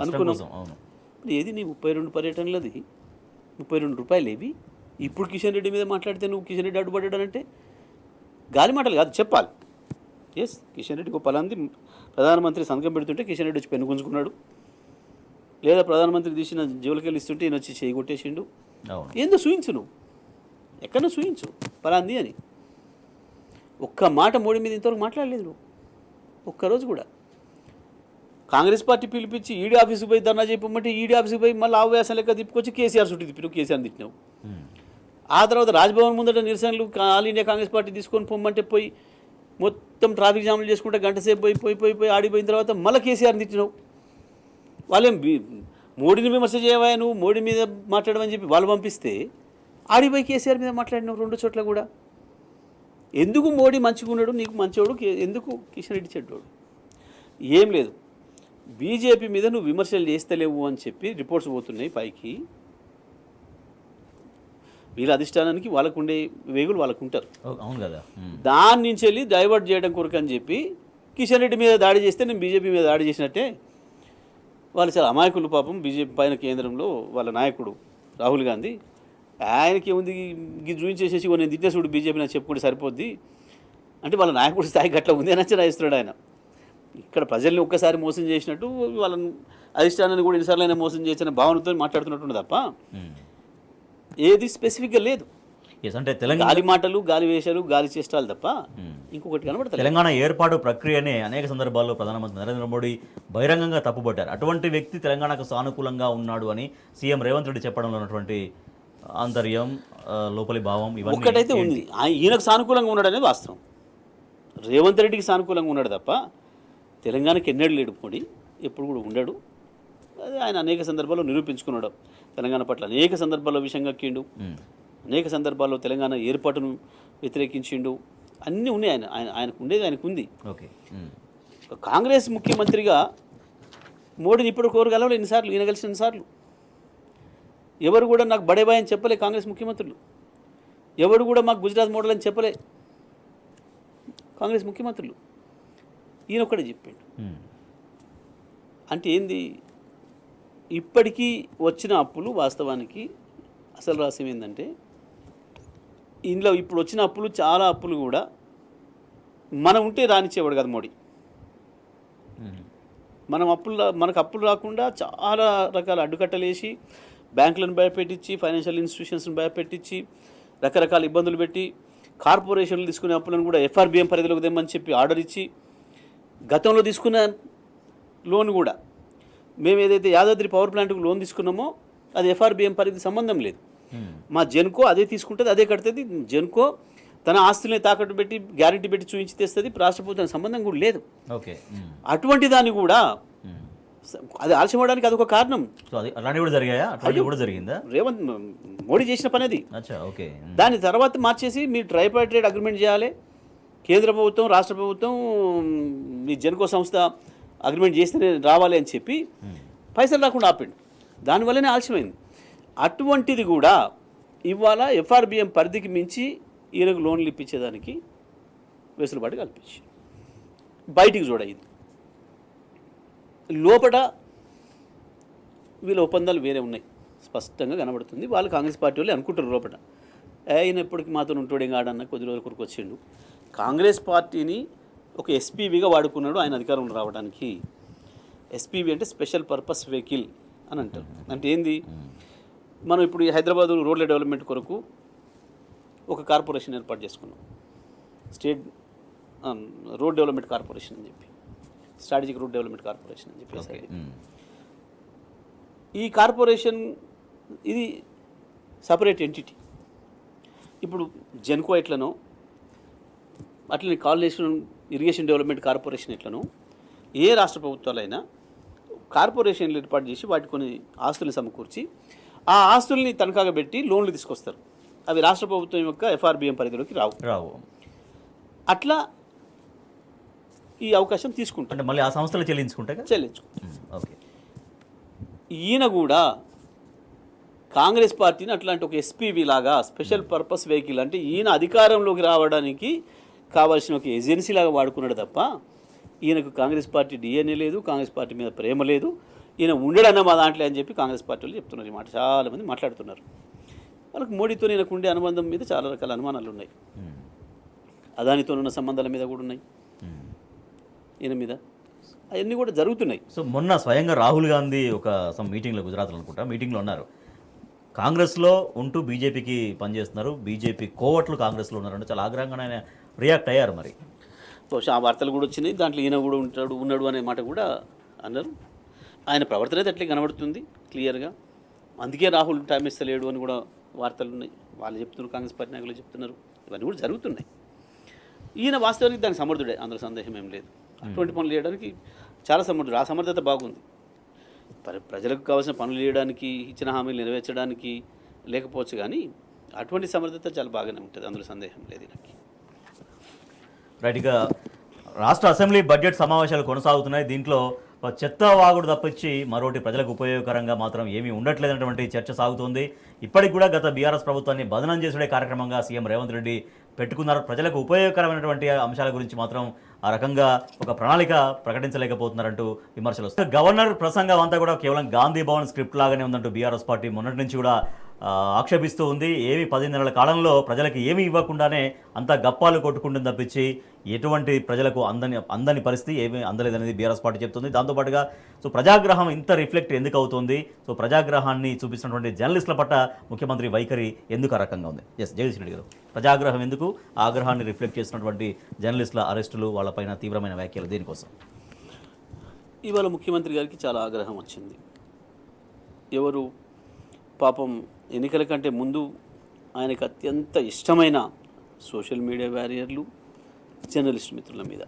అనుకున్నాం. ఏది నీ 32 పర్యటనలది 32 రూపాయలు ఏవి? ఇప్పుడు కిషన్ రెడ్డి మీద మాట్లాడితే నువ్వు కిషన్ రెడ్డి అడ్డుపడ్డాడంటే గాలి మాటలు కాదు, చెప్పాలి. ఎస్, కిషన్ రెడ్డి పలాంది ప్రధానమంత్రి సంతకం పెడుతుంటే కిషన్ రెడ్డి వచ్చి పెన్ను గుంజుకున్నాడు, లేదా ప్రధానమంత్రి తీసిన జోలికెళ్ళి ఇస్తుంటే ఈయన వచ్చి చేయి కొట్టేసిండు. ఏందో చూయించు, నువ్వు ఎక్కడో చూయించు పలాంది అని. ఒక్క మాట మోడీ మీద ఇంతవరకు మాట్లాడలేదు నువ్వు, ఒక్కరోజు కూడా. కాంగ్రెస్ పార్టీ పిలిపించి ఈడీ ఆఫీస్కి పోయి ధర్నా చెప్పమంటే ఈడీ ఆఫీస్కి పోయి మళ్ళీ ఆవేశం లెక్క తిప్పుకొచ్చి కేసీఆర్ చుట్టూ తిప్పినావు, కేసీఆర్ తిట్టినావు. ఆ తర్వాత రాజ్భవన్ ముందట నిరసనలు ఆల్ ఇండియా కాంగ్రెస్ పార్టీ తీసుకొని పొమ్మంటే పోయి మొత్తం ట్రాఫిక్ జామ్లు చేసుకుంటే గంట సేపు పోయి ఆడిపోయిన తర్వాత మళ్ళీ కేసీఆర్ని తిట్టినావు. వాళ్ళేం మోడీని విమర్శ చేయవా నువ్వు, మోడీ మీద మాట్లాడమని చెప్పి వాళ్ళు పంపిస్తే ఆడిపోయి కేసీఆర్ మీద మాట్లాడినావు 2 చోట్ల కూడా. ఎందుకు మోడీ మంచిగా ఉన్నాడు, నీకు మంచివాడు, ఎందుకు కిషన్ రెడ్డి చెడ్డోడు? ఏం లేదు, బీజేపీ మీద నువ్వు విమర్శలు చేస్తలేవు అని చెప్పి రిపోర్ట్స్ పోతున్నాయి పైకి. వీళ్ళ అధిష్టానానికి వాళ్ళకు ఉండే వేగులు వాళ్ళకు ఉంటారు, అవును కదా. దాని నుంచి వెళ్ళి డైవర్ట్ చేయడం కొరకు అని చెప్పి కిషన్ రెడ్డి మీద దాడి చేస్తే నేను బీజేపీ మీద దాడి చేసినట్టే. వాళ్ళు చాలా అమాయకులు పాపం. బీజేపీ పైన కేంద్రంలో వాళ్ళ నాయకుడు రాహుల్ గాంధీ, ఆయనకి ఏముంది చూపించేసేసి నేను తిట్టేసుడు బీజేపీ నాకు చెప్పుకుంటే సరిపోద్ది అంటే వాళ్ళ నాయకుడు స్థాయి గట్ల ఉంది అని అంచనా వేస్తున్నాడు ఆయన. ఇక్కడ ప్రజల్ని ఒక్కసారి మోసం చేసినట్టు వాళ్ళని అధిష్టానాన్ని కూడా ఎన్నిసార్లు అయినా మోసం చేసిన భావనతో మాట్లాడుతున్నట్టు తప్ప ఏది స్పెసిఫిక్గా లేదు. అంటే తెలంగాణ గాలి మాటలు, గాలి వేషాలు, గాలి చేష్టాలు తప్ప ఇంకొకటి కనబడతాయి. తెలంగాణ ఏర్పాటు ప్రక్రియనే అనేక సందర్భాల్లో ప్రధానమంత్రి నరేంద్ర మోడీ బహిరంగంగా తప్పుపట్టారు. అటువంటి వ్యక్తి తెలంగాణకు సానుకూలంగా ఉన్నాడు అని సీఎం రేవంత్ రెడ్డి చెప్పడంలో ఉన్నటువంటి ఆంతర్యం, లోపలి భావం ఇవన్నీ ఒక్కటైతే ఉంది. ఈయనకు సానుకూలంగా ఉన్నాడు అనేది వాస్తవం. రేవంత్ రెడ్డికి సానుకూలంగా ఉన్నాడు తప్ప తెలంగాణకి ఎన్నడూ లేడు మోడీ, ఎప్పుడు కూడా ఉండడు. అది ఆయన అనేక సందర్భాల్లో నిరూపించుకున్నాడు. తెలంగాణ పట్ల అనేక సందర్భాల్లో విషయంగా ఎక్కిండు, అనేక సందర్భాల్లో తెలంగాణ ఏర్పాటును వ్యతిరేకించిండు. అన్నీ ఉన్నాయి ఆయనకు ఉండేది ఆయనకు ఉంది. ఓకే, కాంగ్రెస్ ముఖ్యమంత్రిగా మోడీని ఇప్పుడు కోరగలవు ఎన్నిసార్లు, ఈయన కలిసిన ఎన్నిసార్లు. ఎవరు కూడా నాకు బడేబాయ్ అని చెప్పలే కాంగ్రెస్ ముఖ్యమంత్రులు, ఎవరు కూడా మాకు గుజరాత్ మోడల్ అని చెప్పలే కాంగ్రెస్ ముఖ్యమంత్రులు. ఈయన ఒక్కడే చెప్పిండు. అంటే ఏంది, ఇప్పటికీ వచ్చిన అప్పులు వాస్తవానికి అసలు రహస్యం ఏంటంటే ఇందులో ఇప్పుడు వచ్చిన అప్పులు చాలా అప్పులు కూడా మనం ఉంటే రానిచ్చేవాడు కదా మోడీ. మనకు అప్పులు రాకుండా చాలా రకాల అడ్డుకట్టలేసి బ్యాంకులను భయపెట్టించి, ఫైనాన్షియల్ ఇన్స్టిట్యూషన్స్ని భయపెట్టించి, రకరకాల ఇబ్బందులు పెట్టి, కార్పొరేషన్లు తీసుకునే అప్పులను కూడా ఎఫ్ఆర్బిఎం పరిధిలోకి తెమ్మని చెప్పి ఆర్డర్ ఇచ్చి, గతంలో తీసుకున్న లోన్ కూడా మేము ఏదైతే యాదాద్రి పవర్ ప్లాంట్కు లోన్ తీసుకున్నామో అది ఎఫ్ఆర్బిఎం పరిధి సంబంధం లేదు. మా జెన్కో అదే తీసుకుంటుంది, అదే కడుతుంది. జెన్కో తన ఆస్తుల్ని తాకట్టు పెట్టి గ్యారెంటీ పెట్టి చూపించి తెస్తుంది, రాష్ట్ర ప్రభుత్వం సంబంధం కూడా లేదు. ఓకే, అటువంటి దాన్ని కూడా అది ఆలస్యం అవడానికి అదొక కారణం. అలాంటివి కూడా జరిగాయా? అట్లాంటివి కూడా జరిగిందా? రేవంత్ మోడీ చేసిన పని అది. ఓకే, దాని తర్వాత మార్చేసి మీరు ట్రైపార్టైట్ అగ్రిమెంట్ చేయాలి, కేంద్ర ప్రభుత్వం రాష్ట్ర ప్రభుత్వం మీ జెన్కో సంస్థ అగ్రిమెంట్ చేస్తేనే రావాలి అని చెప్పి పైసలు రాకుండా ఆపిండు. దానివల్లనే ఆలస్యమైంది. అటువంటిది కూడా ఇవాళ ఎఫ్ఆర్బిఎం పరిధికి మించి ఈయనకు లోన్లు ఇప్పించేదానికి వెసులుబాటు కల్పించి బయటికి చూడయింది. లోపల వీళ్ళ ఒప్పందాలు వేరే ఉన్నాయి, స్పష్టంగా కనబడుతుంది. వాళ్ళు కాంగ్రెస్ పార్టీ వాళ్ళు అనుకుంటారు లోపల, ఆయన ఎప్పటికి మాతో ఉంటాడేం కాడన్న కొద్ది రోజుల కొరకు వచ్చిండు. కాంగ్రెస్ పార్టీని ఒక ఎస్పీవీగా వాడుకున్నాడు ఆయన అధికారంలో రావడానికి. ఎస్పీవీ అంటే స్పెషల్ పర్పస్ వెహికల్ అని అంటారు. అంటే ఏంది, మనం ఇప్పుడు ఈ హైదరాబాద్ రోడ్ల డెవలప్మెంట్ కొరకు ఒక కార్పొరేషన్ ఏర్పాటు చేసుకున్నాం, స్టేట్ రోడ్ డెవలప్మెంట్ కార్పొరేషన్ అని చెప్పి, స్ట్రాటజిక్ రోడ్ డెవలప్మెంట్ కార్పొరేషన్ అని చెప్పేసి. ఈ కార్పొరేషన్ ఇది సపరేట్ ఎంటిటీ. ఇప్పుడు జెన్కో ఎట్లనో అట్లనే కాలేషన్ ఇరిగేషన్ డెవలప్మెంట్ కార్పొరేషన్ ఎట్లనో ఏ రాష్ట్ర ప్రభుత్వాలైనా కార్పొరేషన్లు ఏర్పాటు చేసి వాటి కొన్ని ఆస్తులు సమకూర్చి ఆ ఆస్తుల్ని తనఖాగా పెట్టి లోన్లు తీసుకొస్తారు. అవి రాష్ట్ర ప్రభుత్వం యొక్క ఎఫ్ఆర్బిఎం పరిధిలోకి రావు. అట్లా ఈ అవకాశం తీసుకుంటారు. అంటే మళ్ళీ ఆ సంస్థలు చెల్లించుకుంటే ఓకే. ఈయన కూడా కాంగ్రెస్ పార్టీని అట్లాంటి ఒక ఎస్పీవీ లాగా స్పెషల్ పర్పస్ వెహికల్, అంటే ఈయన అధికారంలోకి రావడానికి కావాల్సిన ఒక ఏజెన్సీ లాగా వాడుకున్నాడు తప్ప ఈయనకు కాంగ్రెస్ పార్టీ డిఎన్ఏ లేదు, కాంగ్రెస్ పార్టీ మీద ప్రేమ లేదు, ఈయన ఉండడన్న మా దాంట్లో అని చెప్పి కాంగ్రెస్ పార్టీ వాళ్ళు చెప్తున్నారు. ఈ మాట చాలామంది మాట్లాడుతున్నారు. వాళ్ళకి మోడీతో ఈయనకు ఉండే అనుబంధం మీద చాలా రకాల అనుమానాలు ఉన్నాయి. అదానితో ఉన్న సంబంధాల మీద కూడా ఉన్నాయి ఈయన మీద. అవన్నీ కూడా జరుగుతున్నాయి. సో మొన్న స్వయంగా రాహుల్ గాంధీ ఒక మీటింగ్లో, గుజరాత్లో అనుకుంటా మీటింగ్లో ఉన్నారు, కాంగ్రెస్లో ఉంటూ బీజేపీకి పనిచేస్తున్నారు, బీజేపీ కోవట్లు కాంగ్రెస్లో ఉన్నారంటే చాలా ఆగ్రహంగా ఆయన రియాక్ట్ అయ్యారు. మరి బహుశా ఆ వార్తలు కూడా వచ్చినాయి, దాంట్లో ఈయన కూడా ఉన్నాడు అనే మాట కూడా అన్నారు. ఆయన ప్రవర్తన అయితే అట్లే కనబడుతుంది క్లియర్గా. అందుకే రాహుల్ టైం ఇస్తలేడు అని కూడా వార్తలు ఉన్నాయి. వాళ్ళు చెప్తున్నారు, కాంగ్రెస్ పార్టీ నాయకులు చెప్తున్నారు. ఇవన్నీ కూడా జరుగుతున్నాయి. ఈయన వాస్తవానికి దానికి సమర్థుడే, అందులో సందేహం ఏం లేదు. అటువంటి పనులు చేయడానికి చాలా సమర్థుడు. ఆ సమర్థత బాగుంది. ప్రజలకు కావాల్సిన పనులు చేయడానికి, ఇచ్చిన హామీలు నెరవేర్చడానికి లేకపోవచ్చు, కానీ అటువంటి సమర్థత చాలా బాగానే ఉంటుంది, అందులో సందేహం లేదు నాకు. రైట్. ఇక రాష్ట్ర అసెంబ్లీ బడ్జెట్ సమావేశాలు కొనసాగుతున్నాయి. దీంట్లో చెత్త వాగుడు తప్పించి మరోటి ప్రజలకు ఉపయోగకరంగా మాత్రం ఏమీ ఉండట్లేదన్నటువంటి చర్చ సాగుతోంది. ఇప్పటికి కూడా గత బీఆర్ఎస్ ప్రభుత్వాన్ని బదనం చేసుడే కార్యక్రమంగా సీఎం రేవంత్ రెడ్డి పెట్టుకున్నారు. ప్రజలకు ఉపయోగకరమైనటువంటి అంశాల గురించి మాత్రం ఆ రకంగా ఒక ప్రణాళిక ప్రకటించలేకపోతున్నారంటూ విమర్శలు వస్తాయి. గవర్నర్ ప్రసంగం అంతా కూడా కేవలం గాంధీ భవన్ స్క్రిప్ట్ లాగానే ఉందంటూ బీఆర్ఎస్ పార్టీ మొన్నటి నుంచి కూడా ఆక్షేపిస్తూ ఉంది. ఏమి 10 నెలల కాలంలో ప్రజలకు ఏమీ ఇవ్వకుండానే అంతా గప్పాలు కొట్టుకుంటుంది తప్పించి ఎటువంటి ప్రజలకు అందని పరిస్థితి ఏమీ అందలేదనేది బీఆర్ఎస్ పార్టీ చెప్తుంది. దాంతోపాటుగా సో ప్రజాగ్రహం ఇంత రిఫ్లెక్ట్ ఎందుకు అవుతుంది, సో ప్రజాగ్రహాన్ని చూపిస్తున్నటువంటి జర్నలిస్టుల పట్ల ముఖ్యమంత్రి వైఖరి ఎందుకు ఆ రకంగా ఉంది? జగదీష్ రెడ్డి గారు, ప్రజాగ్రహం ఎందుకు, ఆగ్రహాన్ని రిఫ్లెక్ట్ చేసినటువంటి జర్నలిస్టుల అరెస్టులు, వాళ్ళపైన తీవ్రమైన వ్యాఖ్యలు దేనికోసం? ఇవాళ ముఖ్యమంత్రి గారికి చాలా ఆగ్రహం వచ్చింది. ఎవరు పాపం ఎన్నికల కంటే ముందు ఆయనకు అత్యంత ఇష్టమైన సోషల్ మీడియా వారియర్లు, జర్నలిస్ట్ మిత్రుల మీద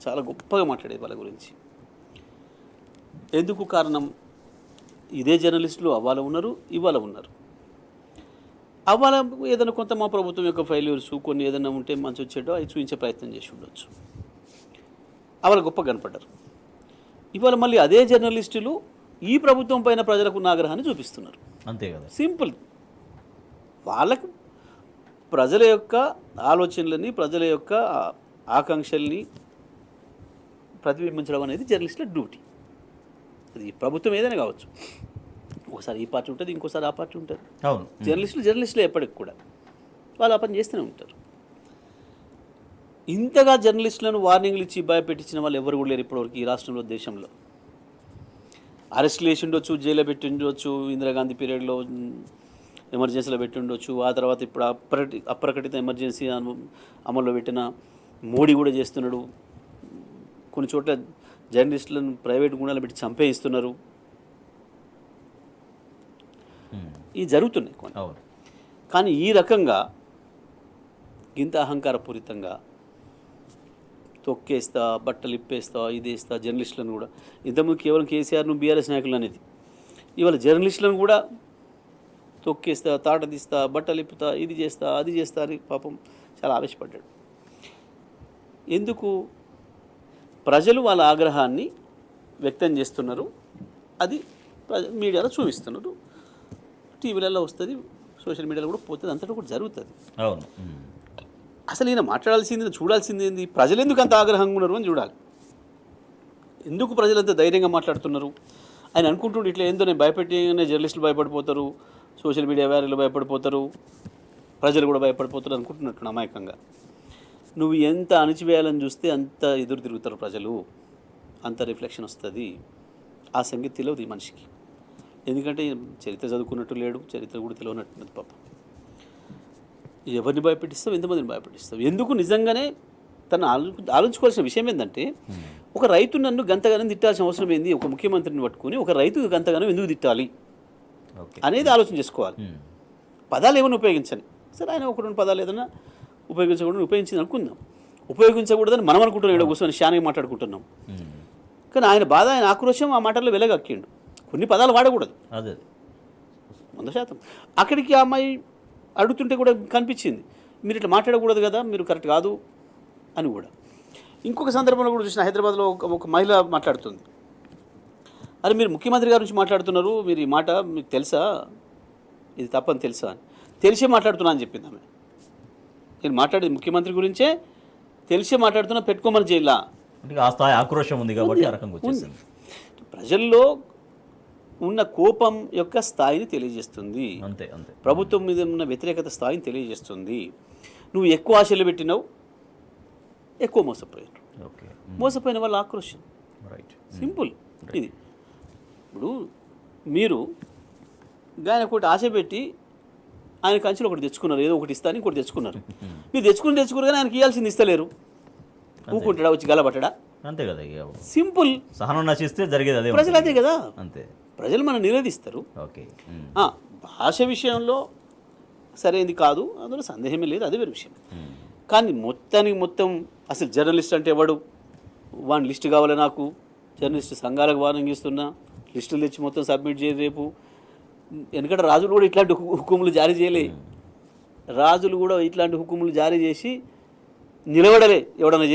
చాలా గొప్పగా మాట్లాడేది వాళ్ళ గురించి. ఎందుకు కారణం, ఇదే జర్నలిస్టులు అవ్వాల ఉన్నారు, ఇవాళ ఉన్నారు. అవ్వాల ఏదైనా కొంత మా ప్రభుత్వం యొక్క ఫెయిల్యూర్స్ కొన్ని ఏదైనా ఉంటే మంచి వచ్చేటో అవి చూపించే ప్రయత్నం చేసి ఉండొచ్చు. అవాళ గొప్ప కనపడ్డారు. ఇవాళ మళ్ళీ అదే జర్నలిస్టులు ఈ ప్రభుత్వం పైన ప్రజలకు ఉన్న ఆగ్రహాన్ని చూపిస్తున్నారు. అంతే కదా, సింపుల్. వాళ్ళకు ప్రజల యొక్క ఆలోచనలని, ప్రజల యొక్క ఆకాంక్షల్ని ప్రతిబింబించడం అనేది జర్నలిస్టుల డ్యూటీ. అది ప్రభుత్వం ఏదైనా కావచ్చు, ఒకసారి ఈ పార్టీ ఉంటుంది, ఇంకోసారి ఆ పార్టీ ఉంటుంది. అవును, జర్నలిస్టులు ఎప్పటికి కూడా వాళ్ళు ఆ పని చేస్తూనే ఉంటారు. ఇంతగా జర్నలిస్టులను వార్నింగ్లు ఇచ్చి భయపెట్టించిన వాళ్ళు ఎవరు కూడా లేరు ఇప్పటివరకు ఈ రాష్ట్రంలో, దేశంలో. అరెస్టులు వేసి ఉండొచ్చు, జైల్లో పెట్టి ఉండొచ్చు, ఇందిరాగాంధీ పీరియడ్లో ఎమర్జెన్సీలో పెట్టి ఉండొచ్చు, ఆ తర్వాత ఇప్పుడు అప్రకటిత ఎమర్జెన్సీ అమల్లో పెట్టిన మోడీ కూడా చేస్తున్నాడు. కొన్ని చోట్ల జర్నలిస్టులను ప్రైవేట్ గుణాలు పెట్టి చంపేయిస్తున్నారు. ఇవి జరుగుతున్నాయి కొన్ని. కానీ ఈ రకంగా ఇంత అహంకారపూరితంగా తొక్కేస్తా, బట్టలు ఇప్పేస్తా, ఇది వేస్తా జర్నలిస్టులను కూడా, ఇంతకుముందు కేవలం కేసీఆర్ను బీఆర్ఎస్ నాయకులు అనేది, ఇవాళ జర్నలిస్టులను కూడా తొక్కేస్తా, తాట తీస్తా, బట్టలు ఇప్పుతా, ఇది చేస్తా, అది చేస్తా అని పాపం చాలా ఆవేశపడ్డాడు. ఎందుకు? ప్రజలు వాళ్ళ ఆగ్రహాన్ని వ్యక్తం చేస్తున్నారు, అది మీడియాలో చూపిస్తున్నారు, టీవీలలో వస్తుంది, సోషల్ మీడియాలో కూడా పోతుంది, అంతటా కూడా జరుగుతుంది. అవును. అసలు ఈయన మాట్లాడాల్సింది, చూడాల్సింది ఏంది, ప్రజలు ఎందుకు అంత ఆగ్రహంగా ఉన్నారు అని చూడాలి. ఎందుకు ప్రజలంతా ధైర్యంగా మాట్లాడుతున్నారు? ఆయన అనుకుంటుండే ఇట్లా ఏందో నేను భయపెట్టినే జర్నలిస్టులు భయపడిపోతారు, సోషల్ మీడియా వారిలో భయపడిపోతారు, ప్రజలు కూడా భయపడిపోతారు అనుకుంటున్నట్టు అమాయకంగా. నువ్వు ఎంత అణిచివేయాలని చూస్తే అంత ఎదురు తిరుగుతారు ప్రజలు, అంత రిఫ్లెక్షన్ వస్తుంది. ఆ సంగతి తెలియదు ఈ మనిషికి. ఎందుకంటే చరిత్ర చదువుకున్నట్టు లేడు, చరిత్ర కూడా తెలియనట్టు పాపం. ఎవరిని భయపెట్టిస్తావు, ఎంతమందిని భయపెట్టిస్తావు? ఎందుకు నిజంగానే తను ఆలోచించుకోవాల్సిన విషయం ఏంటంటే, ఒక రైతు నన్ను గంతగానం తిట్టాల్సిన అవసరం ఏంది? ఒక ముఖ్యమంత్రిని పట్టుకుని ఒక రైతు గంతగానం ఎందుకు తిట్టాలి అనేది ఆలోచన చేసుకోవాలి. పదాలు ఏమైనా ఉపయోగించండి, సరే ఆయన ఒక రెండు పదాలు ఏదైనా ఉపయోగించకూడదు, ఉపయోగించింది అనుకుందాం. ఉపయోగించకూడదని మనం అనుకుంటున్నాం, ఇక్కడ కూర్చొని శానంగా మాట్లాడుకుంటున్నాం. కానీ ఆయన బాధ, ఆయన ఆక్రోశం ఆ మాటల్లో వెలగక్కిండు. కొన్ని పదాలు వాడకూడదు, అదే 100%. అక్కడికి ఆ అమ్మాయి అడుగుతుంటే కూడా కనిపించింది, మీరు ఇట్లా మాట్లాడకూడదు కదా, మీరు కరెక్ట్ కాదు అని కూడా. ఇంకొక సందర్భంలో కూడా చూసిన, హైదరాబాద్లో ఒక మహిళ మాట్లాడుతుంది, అరే మీరు ముఖ్యమంత్రి గారి నుంచి మాట్లాడుతున్నారు, మీరు ఈ మాట మీకు తెలుసా, ఇది తప్పని తెలుసా అని. తెలిసే మాట్లాడుతున్నా అని చెప్పింది ఆమె. నేను మాట్లాడేది ముఖ్యమంత్రి గురించే, తెలిసే మాట్లాడుతున్నా, పెట్టుకోమని జైలా. అంటే ఆ స్థాయి ఆక్రోశం ఉంది కాబట్టి ఆ రకంగా వచ్చేసింది. ప్రజల్లో ఉన్న కోపం యొక్క స్థాయిని తెలియజేస్తుంది, అంతే అంతే. ప్రభుత్వం మీద ఉన్న వ్యతిరేకత స్థాయిని తెలియజేస్తుంది. నువ్వు ఎక్కువ ఆశలు పెట్టినావు, ఎక్కువ మోసపోయారు. ఓకే, మోసపోయిన వాళ్ళ ఆక్రోశం, రైట్, సింపుల్ ఇది. ఇప్పుడు మీరు ఆయన ఒకటి ఆశ పెట్టి ఆయన కంచెలు ఒకటి తెచ్చుకున్నారు, ఏదో ఒకటి ఇస్తాను ఇంకోటి తెచ్చుకున్నారు. మీరు తెచ్చుకున్నారు కానీ ఆయనకి ఇవ్వాల్సింది ఇస్తలేరు, ఊకుంటాడా, వచ్చి గలబట్టడా? అంతే కదా. సింపుల్. సహనం నశిస్తే జరిగేది అదే, ప్రజలు అదే కదా, అంతే. ప్రజలు మనం నిరోధిస్తారు. ఓకే, భాష విషయంలో సరైనది కాదు, అందులో సందేహమే లేదు, అదే వేరే విషయం. కానీ మొత్తానికి మొత్తం అసలు జర్నలిస్ట్ అంటే ఎవడు, వాని లిస్ట్ కావాలి నాకు, జర్నలిస్ట్ సంఘాలకు వార్నింగ్ ఇస్తున్నా, లిస్టులు తెచ్చి మొత్తం సబ్మిట్ చేయ రేపు. ఎందుకంటే రాజులు కూడా ఇట్లాంటి హుకుములు జారీ చేయలే, రాజులు కూడా ఇట్లాంటి హుకుములు జారీ చేసి నిలబడలే. ఎవడన్నా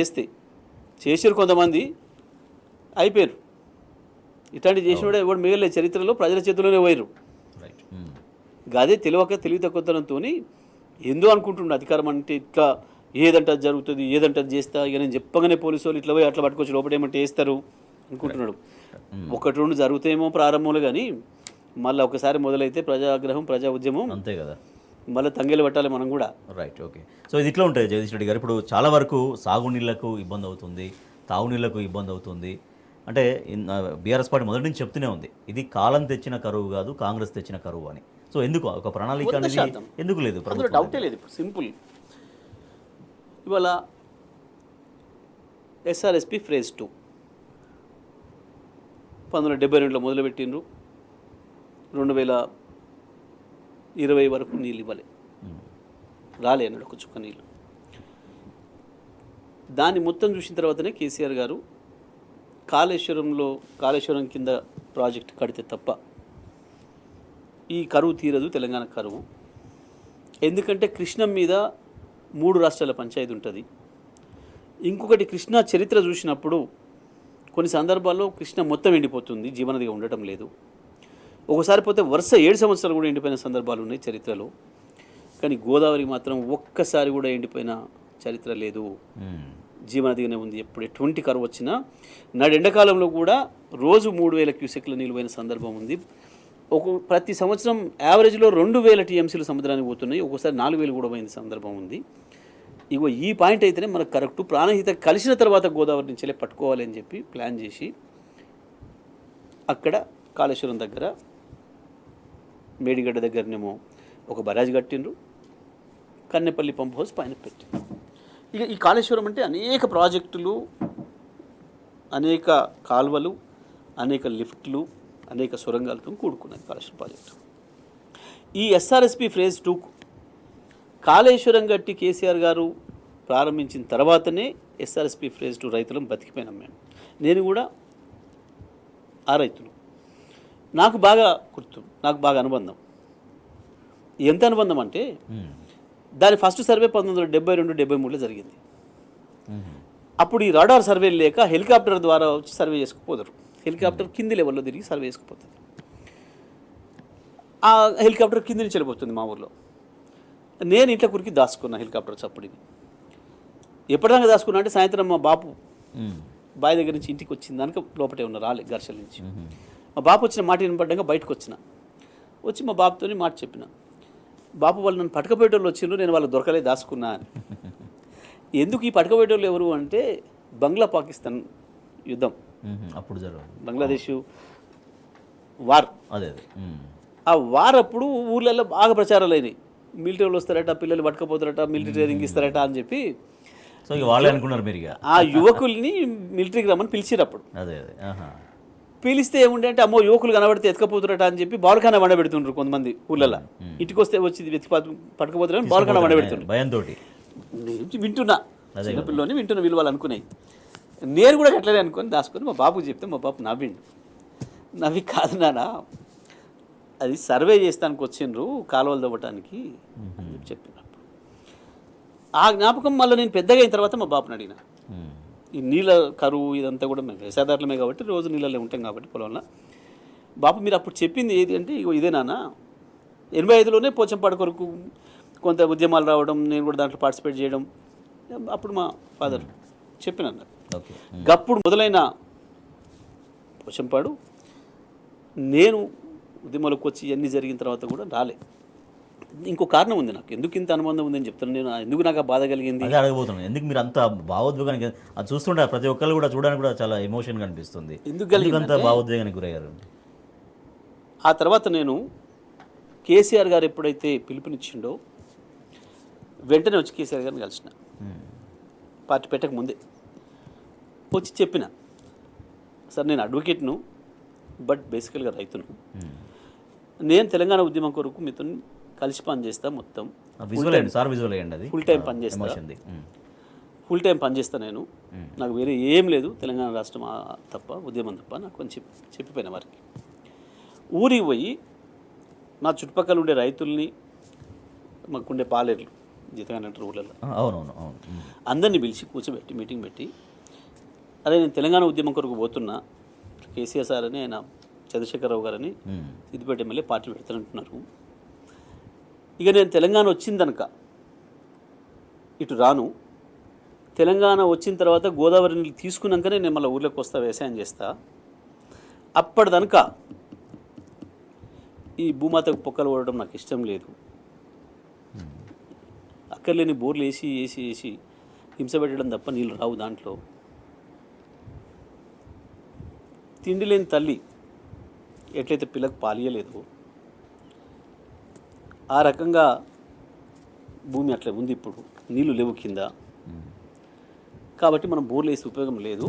చేసారు కొంతమంది, అయిపోయారు. ఇట్లాంటివి చేసిన కూడా ఎవడు మిగలే, చరిత్రలో ప్రజల చేతిలోనే పోయారు. అదే తెలివి తక్కువతనంతో ఎందో అనుకుంటుండే అధికారం అంటే ఇట్లా ఏదంటే జరుగుతుంది, ఏదంటే చేస్తా, ఇక నేను చెప్పగానే పోలీసు వాళ్ళు ఇట్లా పోయి అట్లా పట్టుకొచ్చి లోపడేమంటే వేస్తారు అనుకుంటున్నాడు. ఒకటి రెండు జరుగుతాయేమో ప్రారంభంలో, కానీ మళ్ళీ ఒకసారి మొదలైతే ప్రజాగ్రహం, ప్రజా ఉద్యమం, అంతే కదా, మళ్ళీ తంగేలు పట్టాలి మనం కూడా. Right, okay. సో ఇది ఇట్లా ఉంటుంది జగదీష్ రెడ్డి గారు. ఇప్పుడు చాలా వరకు సాగునీళ్లకు ఇబ్బంది అవుతుంది, తాగునీళ్లకు ఇబ్బంది అవుతుంది. అంటే బీఆర్ఎస్ పార్టీ మొదటి నుంచి చెప్తూనే ఉంది, ఇది కాలం తెచ్చిన కరువు కాదు, కాంగ్రెస్ తెచ్చిన కరువు అని. సో ఎందుకు ఒక ప్రణాళిక అనేది ఎందుకు లేదు? అందులో డౌటే లేదు. ఇప్పుడు సింపుల్, ఇవాళ ఎస్ఆర్ఎస్పి ఫేజ్ 2 1972లో మొదలుపెట్టిండ్రు, 2020 వరకు నీళ్ళు ఇవ్వలే, రాలే అన్నాడు ఒక చుక్క నీళ్ళు. దాన్ని మొత్తం చూసిన తర్వాతనే కేసీఆర్ గారు కాళేశ్వరం కింద ప్రాజెక్ట్ కడితే తప్ప ఈ కరువు తీరదు, తెలంగాణ కరువు. ఎందుకంటే కృష్ణం మీద 3 రాష్ట్రాల పంచాయతీ ఉంటుంది. ఇంకొకటి, కృష్ణా చరిత్ర చూసినప్పుడు కొన్ని సందర్భాల్లో కృష్ణ మొత్తం ఎండిపోతుంది, జీవనదిగా ఉండటం లేదు. ఒకసారి పోతే వరుస 7 సంవత్సరాలు కూడా ఎండిపోయిన సందర్భాలు ఉన్నాయి చరిత్రలో. కానీ గోదావరి మాత్రం ఒక్కసారి కూడా ఎండిపోయిన చరిత్ర లేదు, జీవనదిగానే ఉంది. ఎప్పుడు ఎటువంటి కరువు వచ్చినా ఎండాకాలంలో కూడా రోజు 3000 క్యూసెక్ల నీళ్ళు పోయిన సందర్భం ఉంది. ప్రతి సంవత్సరం యావరేజ్లో 2000 టీఎంసీలు సముద్రానికి పోతున్నాయి, ఒక్కోసారి 4000 కూడా పోయిన సందర్భం ఉంది. ఇగో ఈ పాయింట్ అయితేనే మనకు కరెక్ట్. ప్రాణహిత కలిసిన తర్వాత గోదావరి నుంచి పట్టుకోవాలి అని చెప్పి ప్లాన్ చేసి అక్కడ కాళేశ్వరం దగ్గర, మేడిగడ్డ దగ్గరనేమో ఒక బరాజ్ కట్టిండ్రు, కన్నెపల్లి పంప్ హౌస్ పైన పెట్టి. ఇక ఈ కాళేశ్వరం అంటే అనేక ప్రాజెక్టులు, అనేక కాల్వలు, అనేక లిఫ్ట్లు, అనేక సొరంగాలతో కూడుకున్నది కాళేశ్వరం ప్రాజెక్టు. ఈ ఎస్ఆర్ఎస్పి ఫేజ్ 2 కాళేశ్వరం గట్టి కేసీఆర్ గారు ప్రారంభించిన తర్వాతనే ఎస్ఆర్ఎస్పి ఫేజ్ 2 రైతులను బతికిపోయినాం మేము. నేను కూడా ఆ రైతులు, నాకు బాగా గుర్తు, నాకు బాగా అనుబంధం. ఎంత అనుబంధం అంటే దాని ఫస్ట్ సర్వే 1972-73లో జరిగింది. అప్పుడు ఈ రాడార్ సర్వే లేక హెలికాప్టర్ ద్వారా వచ్చి సర్వే చేసుకుపోతారు. హెలికాప్టర్ కింది లెవెల్లో తిరిగి సర్వే చేసుకుపోతుంది. ఆ హెలికాప్టర్ కింది నుంచి వెళ్ళిపోతుంది మా ఊర్లో. నేను ఇంట్లో కురికి దాచుకున్నా హెలికాప్టర్ చప్పుడిని. ఎప్పటిదాకా దాచుకున్నా అంటే సాయంత్రం మా బాపు బావి దగ్గర నుంచి ఇంటికి వచ్చింది దానికి లోపటే ఉన్న రాలే ఘర్షణ నుంచి. మా బాపు వచ్చిన మాట వినపడ్డాక బయటకు వచ్చి మా బాపుతోని మాట చెప్పిన. బాపు వాళ్ళు నన్ను పట్టుకపోయేటోళ్ళు వచ్చిండ్రు, నేను వాళ్ళు దొరకలే దాచుకున్నా అని. ఎందుకు ఈ పట్టుకుపోయేటోళ్ళు ఎవరు అంటే బంగ్లా పాకిస్తాన్ యుద్ధం, అప్పుడు జరగదు, బంగ్లాదేశ్ వార్. అదే అదే. ఆ వార్ అప్పుడు ఊర్లలో బాగా ప్రచారాలు అయినాయి, మిలిటరీ వాళ్ళు వస్తారట, పిల్లలు పట్టుకపోతారట, మిలిటరీ ట్రైనింగ్ ఇస్తారట అని చెప్పి. సో ఇక వాళ్ళే అనుకున్నారు మీరు ఇక. ఆ యువకుల్ని మిలిటరీకి రమ్మని పిలిచిరు అప్పుడు. అదే అదే. పిలిస్తే ఏముండే అంటే అమ్మో యువకులు కనబడితే ఎత్తుకపోతురట అని చెప్పి బాల్ఖానా వండబెడుతుండ్రు కొంతమంది ఊళ్ళల్లో. ఇంటికి వస్తే వచ్చి వెతికి పట్టుకుపోతారని బాల్ఖానా వండబెడుతుండ్రు భయంతో. నేను వింటున్నా, చిన్నపిల్లని వింటున్న విలువలు అనుకున్నాయి. నేను కూడా అట్లనే అనుకొని దాచుకొని మా బాబుకి చెప్తే మా బాబు నవ్విండు. నవ్వి కాదు నాన్న, అది సర్వే చేస్తానికి వచ్చిండ్రు కాలువలు తవ్వటానికి అని చెప్పి చెప్పినప్పుడు ఆ జ్ఞాపకం మళ్ళీ నేను పెద్దగా అయిన తర్వాత మా బాబుని అడిగిన. ఈ నీళ్ళ కరువు ఇదంతా కూడా మేము వ్యవసాయదారులమే కాబట్టి రోజు నీళ్ళలో ఉంటాం కాబట్టి పొలంలో. బాబు మీరు అప్పుడు చెప్పింది ఏది అంటే ఇగో ఇదే నాన్న, 85లోనే పోచంపాడు కొరకు కొంత ఉద్యమాలు రావడం, నేను కూడా దాంట్లో పార్టిసిపేట్ చేయడం, అప్పుడు మా ఫాదర్ చెప్పిన. గప్పుడు మొదలైన పోచంపాడు నేను ఉద్యమాలకు వచ్చి ఇవన్నీ జరిగిన తర్వాత కూడా రాలే. ఇంకో కారణం ఉంది నాకు, ఎందుకు ఇంత అనుబంధం ఉందని చెప్తాను నేను. ఎందుకు నాకు ఆ బాధ కలిగింది అదే అడగబోతున్నాను. ఎందుకు మీరు అంత భావోద్వేగానికి అది చూస్తుంటే ప్రతి ఒక్కరు కూడా చూడడానికి కూడా చాలా ఎమోషన్గా అనిపిస్తుంది. ఎందుకు అంత భావోద్వేగానికి గురయ్యారు? ఆ తర్వాత నేను కేసీఆర్ గారు ఎప్పుడైతే పిలుపునిచ్చిండో వెంటనే వచ్చి కేసీఆర్ గారిని కలిసిన, పార్టీ పెట్టక ముందే వచ్చి చెప్పిన, సార్ నేను అడ్వకేట్ను బట్ బేసికల్గా రైతును, నేను తెలంగాణ ఉద్యమం కొరకు మీతో కలిసి పనిచేస్తా, మొత్తం ఫుల్ టైం పనిచేస్తా, ఫుల్ టైం పనిచేస్తా నేను, నాకు వేరే ఏం లేదు తెలంగాణ రాష్ట్రం తప్ప, ఉద్యమం తప్ప నాకు అని చెప్పిపోయిన వారికి. ఊరికి పోయి నా చుట్టుపక్కల ఉండే రైతుల్ని, మాకుండే పాలేర్లు జీతగానే అంటారు ఊళ్ళల్లో, అందరినీ పిలిచి కూర్చోబెట్టి మీటింగ్ పెట్టి, అదే నేను తెలంగాణ ఉద్యమం కొరకు పోతున్నా, కేసీఆర్ సార్ అని ఆయన చంద్రశేఖరరావు గారని సిద్దిపేట ఎమ్మెల్యే పార్టీ పెడతానంటున్నారు, ఇక నేను తెలంగాణ వచ్చిందనక ఇటు రాను, తెలంగాణ వచ్చిన తర్వాత గోదావరి నీళ్ళు తీసుకున్నాకనే నేను మళ్ళీ ఊర్లోకి వస్తా, వ్యవసాయం చేస్తా, అప్పటిదనక ఈ భూమాతకు పొక్కలు పడడం నాకు ఇష్టం లేదు, అక్కర్లేని బోర్లు వేసి వేసి వేసి హింస పెట్టడం తప్ప నీళ్ళు రావు దాంట్లో, తిండి లేని తల్లి ఎట్లయితే పిల్లకు పాలియలేదు ఆ రకంగా భూమి అట్లా ఉంది, ఇప్పుడు నీళ్ళు లేవు కింద, కాబట్టి మనం బోర్లు వేసి ఉపయోగం లేదు,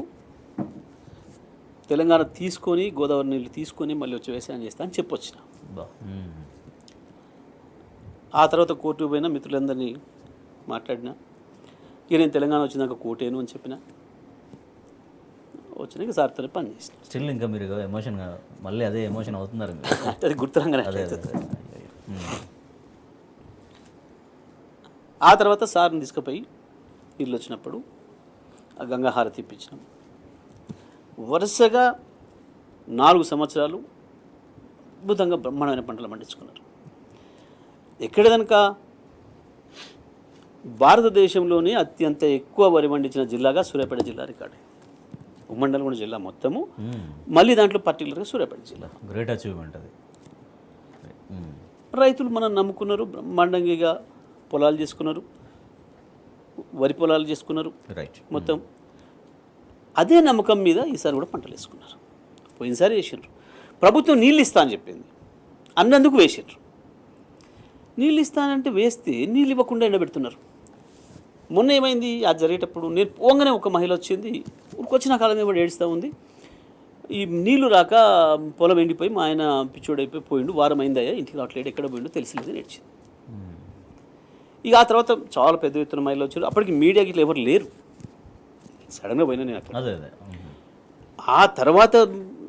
తెలంగాణ తీసుకొని గోదావరి నీళ్ళు తీసుకొని మళ్ళీ వచ్చి వ్యవసాయం చేస్తా అని చెప్పొచ్చిన. ఆ తర్వాత కోర్టుకు పోయినా, మిత్రులందరినీ మాట్లాడినా, ఇక నేను తెలంగాణ వచ్చినాక కోటేను అని చెప్పిన, వచ్చినాక సార్తోనే పని చేసిన. స్టిల్ ఇంకా మీరు ఎమోషన్ మళ్ళీ అదే ఎమోషన్ అవుతున్నారు, అది గుర్తురంగానే. ఆ తర్వాత సార్ని తీసుకుపోయి ఇల్లు వచ్చినప్పుడు ఆ గంగాహారతి ఇప్పించినాం. వరుసగా 4 సంవత్సరాలు అద్భుతంగా బ్రహ్మాండమైన పంటలు పండించుకున్నారు. ఎక్కడ కనుక భారతదేశంలోనే అత్యంత ఎక్కువ వరి పండించిన జిల్లాగా సూర్యాపేట జిల్లా రికార్డు, ఉమ్మడి జిల్లా మొత్తము, మళ్ళీ దాంట్లో పర్టికులర్గా సూర్యాపేట జిల్లా. గ్రేట్ అచీవ్మెంట్ అది. రైతులు మనం నమ్ముకున్నారు, బ్రహ్మాండంగా పొలాలు చేసుకున్నారు, వరి పొలాలు చేసుకున్నారు, రైట్. మొత్తం అదే నమ్మకం మీద ఈసారి కూడా పంటలు వేసుకున్నారు. పోయినసారి వేసారు, ప్రభుత్వం నీళ్ళు ఇస్తా అని చెప్పింది, అన్నందుకు వేసారు. నీళ్ళు ఇస్తానంటే వేస్తే నీళ్ళు ఇవ్వకుండా ఎండబెడుతున్నారు. మొన్న ఏమైంది, అది జరిగేటప్పుడు నేను పోగానే ఒక మహిళ వచ్చింది, ఊరికొచ్చిన కాలం ఏమో ఏడుస్తూ ఉంది, ఈ నీళ్లు రాక పొలం ఎండిపోయి మా ఆయన పిచ్చోడైపోయి పోయిండు, వారం అయిందయ్యా ఇంటికి రావట్లేడు, ఎక్కడ పోయిండో తెలిసిలేదు నేర్చింది. ఇక ఆ తర్వాత చాలా పెద్ద ఎత్తున మహిళలు వచ్చారు. అప్పటికి మీడియాకి ఇట్లా ఎవరు లేరు, సడన్గా పోయినా నేను అక్కడ. ఆ తర్వాత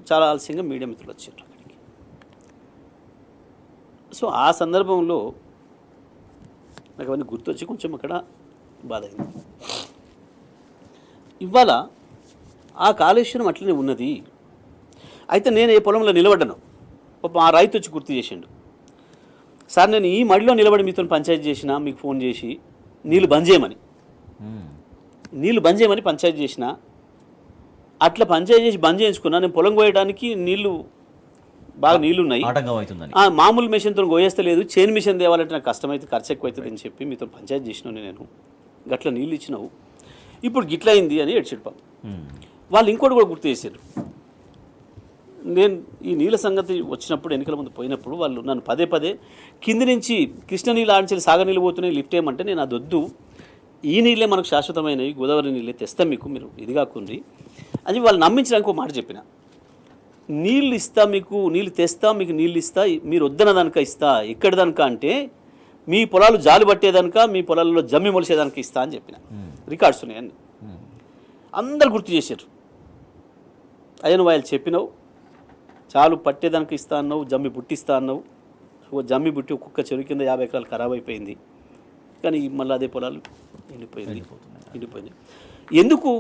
చాలా ఆలస్యంగా మీడియా మిత్రులు వచ్చారు అక్కడికి. సో ఆ సందర్భంలో నాకు అవన్నీ గుర్తొచ్చి కొంచెం అక్కడ బాధ అయింది. ఇవాళ ఆ కాళేశ్వరం అట్లనే ఉన్నది. అయితే నేను ఏ పొలంలో నిలబడ్డాను, ఆ రైతు వచ్చి గుర్తు చేసిండు, సార్ నేను ఈ మడిలో నిలబడి మీతో పంచాయతీ చేసిన, మీకు ఫోన్ చేసి నీళ్ళు బంద్ చేయమని, నీళ్ళు బంద్ చేయమని పంచాయతీ చేసిన, అట్లా పంచాయతీ చేసి బంద్ చేయించుకున్నా. నేను పొలం కోయడానికి నీళ్ళు బాగా నీళ్ళు ఉన్నాయి, మామూలు మిషన్తో కోయేస్తలేదు, చైన్ మిషన్ తేవాలంటే నాకు కష్టమైతే ఖర్చు ఎక్కువ అవుతుంది అని చెప్పి మీతో పంచాయతీ చేసినాను నేను. గట్ల నీళ్ళు ఇచ్చినావు ఇప్పుడు గిట్ల అయింది అని ఏడ్చాడు పాపం. వాళ్ళు ఇంకోటి కూడా గుర్తు చేశారు. నేను ఈ నీళ్ళ సంగతి వచ్చినప్పుడు ఎన్నికల ముందు పోయినప్పుడు వాళ్ళు నన్ను పదే పదే కింది నుంచి కృష్ణ నీళ్ళు ఆడించి సాగర్ నీళ్ళు పోతున్నాయి లిఫ్ట్ ఏమంటే నేను అది వద్దు, ఈ నీళ్ళే మనకు శాశ్వతమైనవి, గోదావరి నీళ్ళే తెస్తాం మీకు, మీరు ఇది కాకుండ్రి అని వాళ్ళు నమ్మించడానికి ఒక మాట చెప్పిన. నీళ్ళు ఇస్తా మీకు, నీళ్ళు తెస్తా మీకు, నీళ్ళు ఇస్తా, మీరు వద్దన దానిక ఇస్తా, ఎక్కడి దానిక అంటే మీ పొలాలు జాలి పట్టేదానిక, మీ పొలాల్లో జమ్మి మొలిసేదానికి ఇస్తా అని చెప్పిన. రికార్డ్స్ ఉన్నాయని అందరు గుర్తు చేశారు. అయ్యా నువ్వు వాళ్ళు చెప్పినావు, చాలు పట్టేదానికి ఇస్తా అన్నావు, జమ్మి బుట్టిస్తా అన్నావు, జమ్మి బుట్టి ఒక్కొక్క చెరువు కింద 50 ఎకరాలు ఖరాబ్ అయిపోయింది, కానీ మళ్ళీ అదే పొలాలు ఎండిపోయింది. ఎందుకు?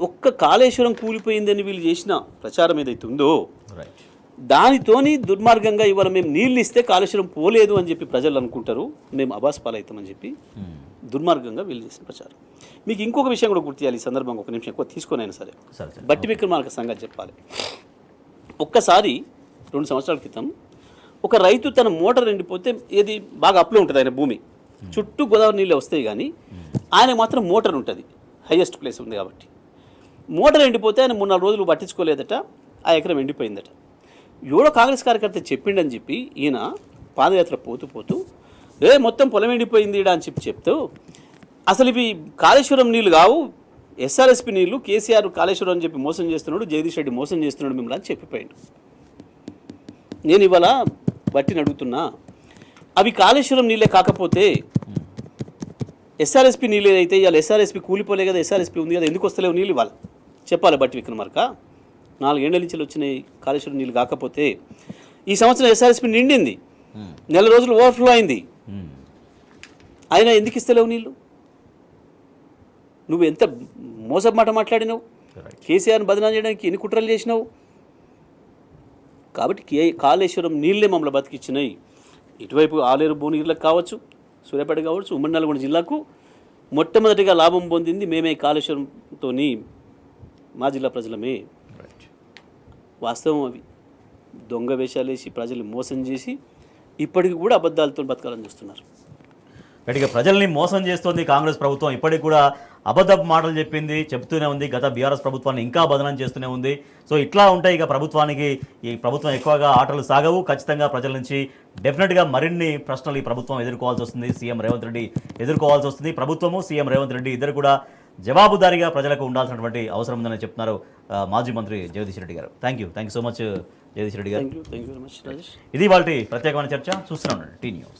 ఒక్క కాళేశ్వరం కూలిపోయిందని వీళ్ళు చేసిన ప్రచారం ఏదైతే ఉందో దానితోని దుర్మార్గంగా ఇవాళ మేము నీళ్ళు ఇస్తే కాళేశ్వరం పోలేదు అని చెప్పి ప్రజలు అనుకుంటారు, మేము అబాస్ పాలవుతామని చెప్పి దుర్మార్గంగా వీళ్ళు చేసిన ప్రచారం. మీకు ఇంకొక విషయం కూడా గుర్తు చేయాలి ఈ సందర్భంగా, ఒక నిమిషం ఎక్కువ తీసుకొని అయినా సరే బట్టి విక్రమార్క సంగతి చెప్పాలి. ఒక్కసారి 2 సంవత్సరాల క్రితం ఒక రైతు తన మోటార్ ఎండిపోతే, ఏది బాగా అప్లో ఉంటుంది ఆయన భూమి చుట్టూ గోదావరి నీళ్ళు వస్తాయి, కానీ ఆయన మాత్రం మోటార్ ఉంటుంది, హైయెస్ట్ ప్లేస్ ఉంది కాబట్టి. మోటార్ ఎండిపోతే ఆయన 3-4 రోజులు పట్టించుకోలేదట, ఆ ఎకరం ఎండిపోయిందట. ఎవడో కాంగ్రెస్ కార్యకర్త చెప్పిండని చెప్పి ఈయన పాదయాత్ర పోతూ మొత్తం పొలం ఎండిపోయింది అని చెప్తూ అసలు ఇవి కాళేశ్వరం నీళ్ళు కావు, ఎస్ఆర్ఎస్పి నీళ్ళు, కేసీఆర్ కాళేశ్వరం అని చెప్పి మోసం చేస్తున్నాడు, జగదీష్ రెడ్డి మోసం చేస్తున్నాడు మిమ్మల్ని అని చెప్పిపోయాడు. నేను ఇవాళ బట్టిని అడుగుతున్నా, అవి కాళేశ్వరం నీళ్ళే కాకపోతే ఎస్ఆర్ఎస్పి నీళ్ళు ఏదైతే ఇవాళ ఎస్ఆర్ఎస్పి కూలిపోలే కదా, ఎస్ఆర్ఎస్పి ఉంది కదా, ఎందుకు వస్తలేవు నీళ్ళు ఇవాళ చెప్పాలి బట్టి విక్రమార్క. 4 ఏళ్ల నుంచి వచ్చినాయి కాళేశ్వరం నీళ్ళు కాకపోతే, ఈ సంవత్సరం ఎస్ఆర్ఎస్పి నిండింది, 4 రోజులు ఓవర్ఫ్లో అయింది, అయినా ఎందుకు ఇస్తలేవు నీళ్ళు? నువ్వు ఎంత మోసపు మాట మాట్లాడినావు, కేసీఆర్ని బదనాం చేయడానికి ఎన్ని కుట్రలు చేసినావు. కాబట్టి కాళేశ్వరం నీళ్ళే మమ్మల్ని బతికిచ్చినాయి. ఇటువైపు ఆలేరు భువనగిరిలకు కావచ్చు, సూర్యాపేట కావచ్చు, ఉమ్మడి నల్గొండ జిల్లాకు మొట్టమొదటిగా లాభం పొందింది మేమే కాళేశ్వరంతో, మా జిల్లా ప్రజలమే. వాస్తవం అవి దొంగ వేషాలు వేసి ప్రజలు మోసం చేసి ఇప్పటికి కూడా అబద్ధాలతో బతకాలని చూస్తున్నారు. గట్టిగా ప్రజల్ని మోసం చేస్తోంది కాంగ్రెస్ ప్రభుత్వం. ఇప్పటికి కూడా అబద్ధపు మాటలు చెప్తూనే ఉంది. గత బీఆర్ఎస్ ప్రభుత్వాన్ని ఇంకా బదనం చేస్తూనే ఉంది. సో ఇట్లా ఉంటాయి ఇక ప్రభుత్వానికి. ఈ ప్రభుత్వం ఎక్కువగా ఆటలు సాగవు. ఖచ్చితంగా ప్రజల నుంచి డెఫినెట్గా మరిన్ని ప్రశ్నలు ఈ ప్రభుత్వం ఎదుర్కోవాల్సి వస్తుంది. సీఎం రేవంత్ రెడ్డి ఎదుర్కోవాల్సి వస్తుంది. ప్రభుత్వము సీఎం రేవంత్ రెడ్డి ఇద్దరు కూడా జవాబుదారీగా ప్రజలకు ఉండాల్సినటువంటి అవసరం ఉందని చెప్తున్నారు మాజీ మంత్రి Jagadish Reddy garu. Thank you so much Jagadish Reddy garu. Thank you very much Rajesh. ఇది వాళ్ళ ప్రత్యేకమైన చర్చ. చూస్తున్నాం టీ న్యూస్.